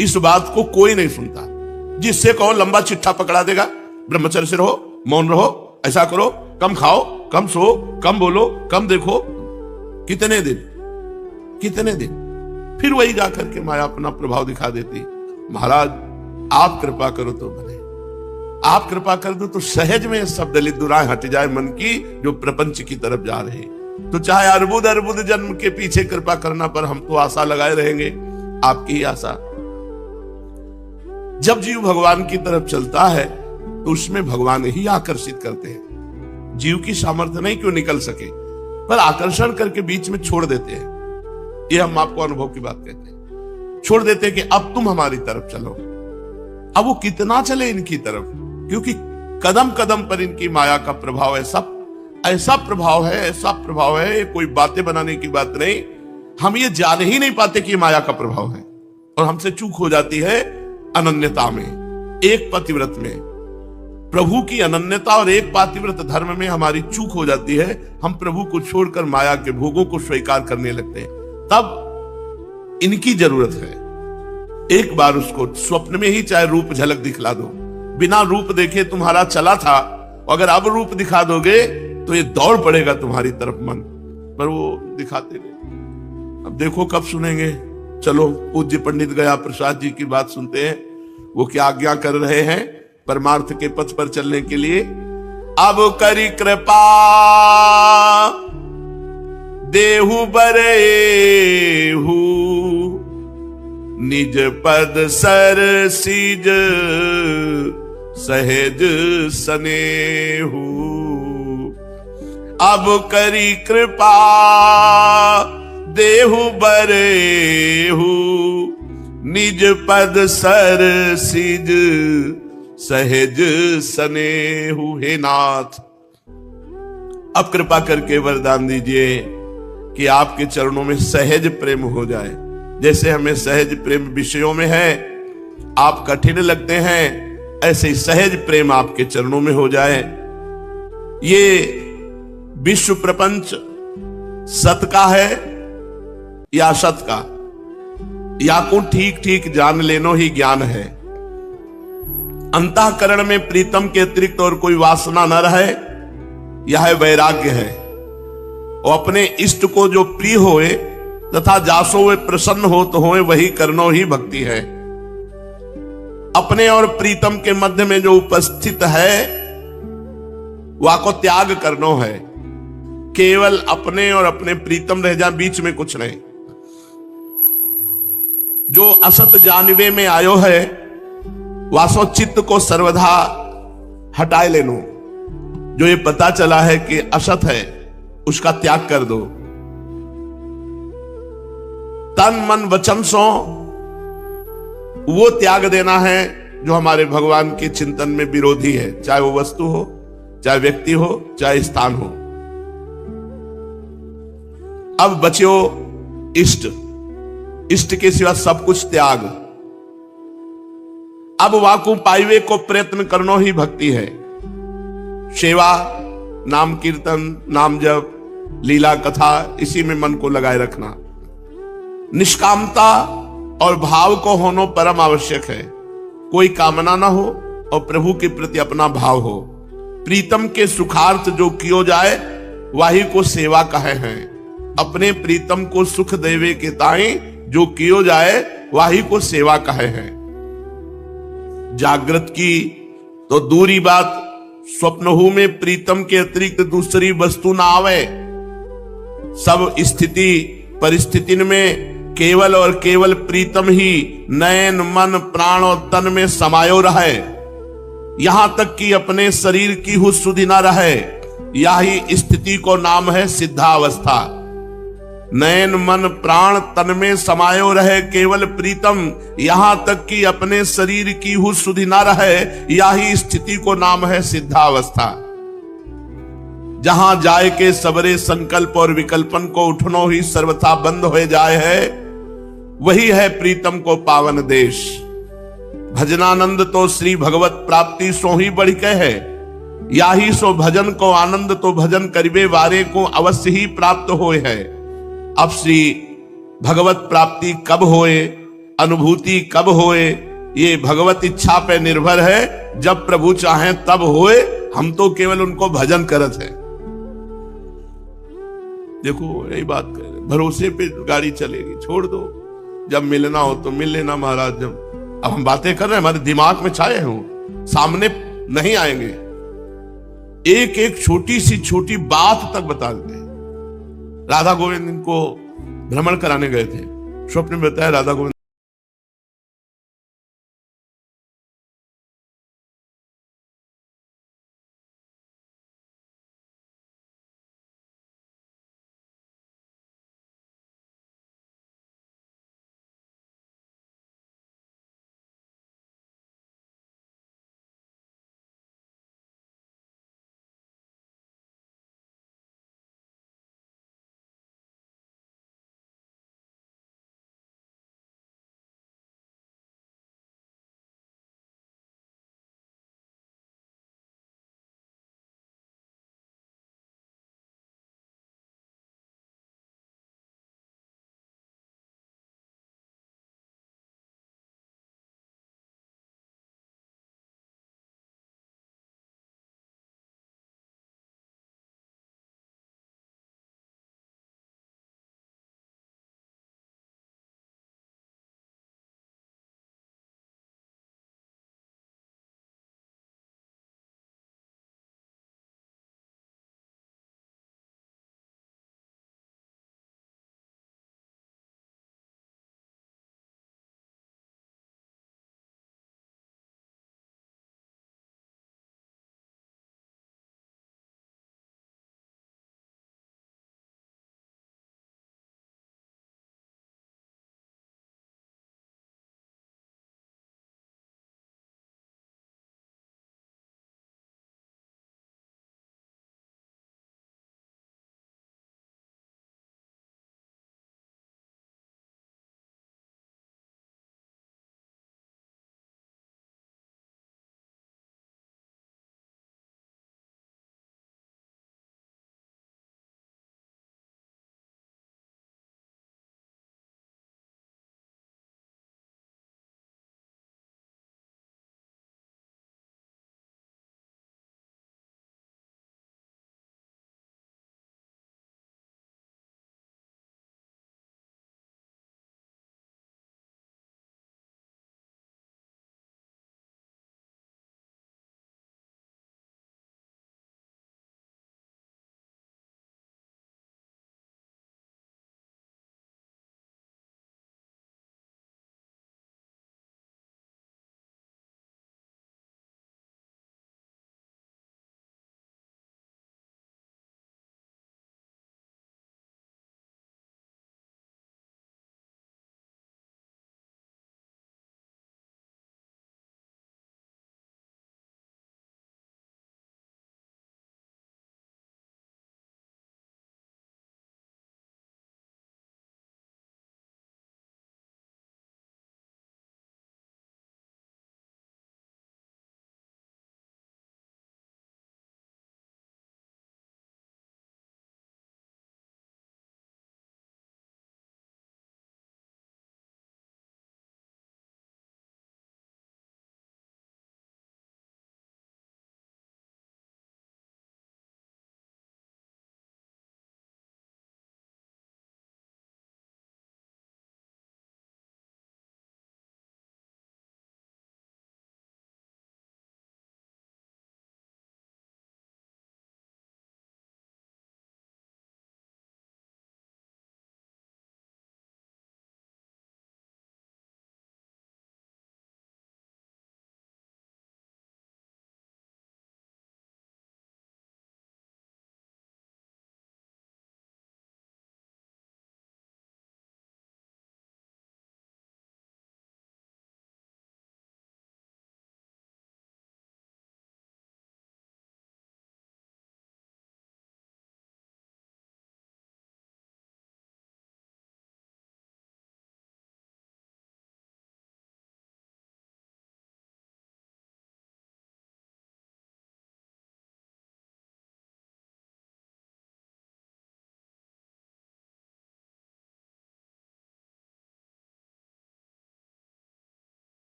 इस बात को कोई नहीं सुनता। जिससे कहो लंबा चिट्ठा पकड़ा देगा, ब्रह्मचर्य से रहो, मौन रहो, ऐसा करो, कम खाओ, कम सो, कम बोलो, कम देखो। कितने दिन फिर वही जाकर के माया अपना प्रभाव दिखा देती। महाराज आप कृपा करो तो बने, आप कृपा कर दो तो सहज में सब दलित दुराएं हट जाए मन की, जो प्रपंच की तरफ जा रहे। तो चाहे अर्बुद अर्बुद जन्म के पीछे कृपा करना, पर हम तो आशा लगाए रहेंगे, आपकी ही आशा। जब जीव भगवान की तरफ चलता है तो उसमें भगवान ही आकर्षित करते हैं। जीव की सामर्थ्य नहीं क्यों निकल सके, पर आकर्षण करके बीच में छोड़ देते हैं। ये हम आपको अनुभव की बात कहते हैं। छोड़ देते हैं कि अब तुम हमारी तरफ चलो। अब वो कितना चले इनकी तरफ, क्योंकि कदम कदम पर इनकी माया का प्रभाव ऐसा प्रभाव है, कोई बातें बनाने की बात नहीं। हम ये जान ही नहीं पाते कि माया का प्रभाव है, और हमसे चूक हो जाती है अनन्यता में, एक पतिव्रत में। प्रभु की अनन्यता और एक पातिव्रत धर्म में हमारी चूक हो जाती है। हम प्रभु को छोड़कर माया के भोगों को स्वीकार करने लगते हैं। तब इनकी जरूरत है। एक बार उसको स्वप्न में ही चाहे रूप झलक दिखला दो। बिना रूप देखे तुम्हारा चला था, अगर अब रूप दिखा दोगे तो ये दौड़ पड़ेगा तुम्हारी तरफ मन, पर वो दिखाते नहीं। अब देखो कब सुनेंगे। चलो पूज्य पंडित गया प्रसाद जी की बात सुनते हैं, वो क्या आज्ञा कर रहे हैं परमार्थ के पथ पर चलने के लिए। अब करी कृपा देहु बरेहु, निज पद सर सीज सहेज सनेहु। अब करी कृपा देहु बरेहु, निज पद सर सीज सहेज सनेहु। हे नाथ, अब कृपा करके वरदान दीजिए कि आपके चरणों में सहज प्रेम हो जाए। जैसे हमें सहज प्रेम विषयों में है, आप कठिन लगते हैं, ऐसे ही सहज प्रेम आपके चरणों में हो जाए। ये विश्व प्रपंच सत का है या असत का, या को ठीक ठीक जान लेनो ही ज्ञान है। अंतःकरण में प्रीतम के अतिरिक्त और कोई वासना न रहे, यह वैराग्य है। और अपने इष्ट को जो प्रिय होए तथा जासो वे प्रसन्न हो तो होए, वही करनो ही भक्ति है। अपने और प्रीतम के मध्य में जो उपस्थित है, वह को त्याग करनो है। केवल अपने और अपने प्रीतम रह जा, बीच में कुछ नहीं। जो असत जानवे में आयो है, वासो चित्त को सर्वधा हटाए लेनो। जो ये पता चला है कि असत है, उसका त्याग कर दो। तन मन वचन सो वो त्याग देना है जो हमारे भगवान के चिंतन में विरोधी है, चाहे वो वस्तु हो, चाहे व्यक्ति हो, चाहे स्थान हो। अब बच्चो इष्ट, इष्ट के सिवा सब कुछ त्याग। अब वाकु पाइवे को प्रयत्न करनो ही भक्ति है। सेवा, नाम कीर्तन, नाम जप, लीला कथा, इसी में मन को लगाए रखना। निष्कामता और भाव को होना परम आवश्यक है। कोई कामना ना हो और प्रभु के प्रति अपना भाव हो। प्रीतम के सुखार्थ जो कियो जाए, वाही को सेवा कहे हैं। अपने प्रीतम को सुख देवे के ताई जो कियो जाए, वाही को सेवा कहे हैं। जागृत की तो दूरी बात, स्वप्नहु में प्रीतम के अतिरिक्त दूसरी वस्तु ना आवे। सब स्थिति परिस्थिति में केवल और केवल प्रीतम ही नयन मन प्राण और तन में समायो रहे। यहां तक कि अपने शरीर की हुँ सुधि न रहे। यही स्थिति को नाम है सिद्धावस्था। नयन मन प्राण तन में समायो रहे केवल प्रीतम, यहां तक कि अपने शरीर की हुँ सुधि न रहे। यही स्थिति को नाम है सिद्धावस्था। जहां जाए के सबरे संकल्प और विकल्पन को उठनो ही सर्वथा बंद हो जाए है, वही है प्रीतम को पावन देश। भजनानंद तो श्री भगवत प्राप्ति सो ही बढ़ के है। या ही सो भजन को आनंद तो भजन करिबे वारे को अवश्य ही प्राप्त होए है। अब श्री भगवत प्राप्ति कब होए, अनुभूति कब होए, ये भगवत इच्छा पे निर्भर है। जब प्रभु चाहें तब होए, हम तो केवल उनको भजन करत है। देखो यही बात कह रहे, भरोसे पे गाड़ी चलेगी, छोड़ दो, जब मिलना हो तो मिल लेना महाराज। जब अब हम बातें कर रहे हैं, हमारे दिमाग में छाए हो, सामने नहीं आएंगे। एक एक छोटी सी छोटी बात तक बता देते। राधा गोविंद इनको भ्रमण कराने गए थे, स्वप्न में बताया राधा गोविंद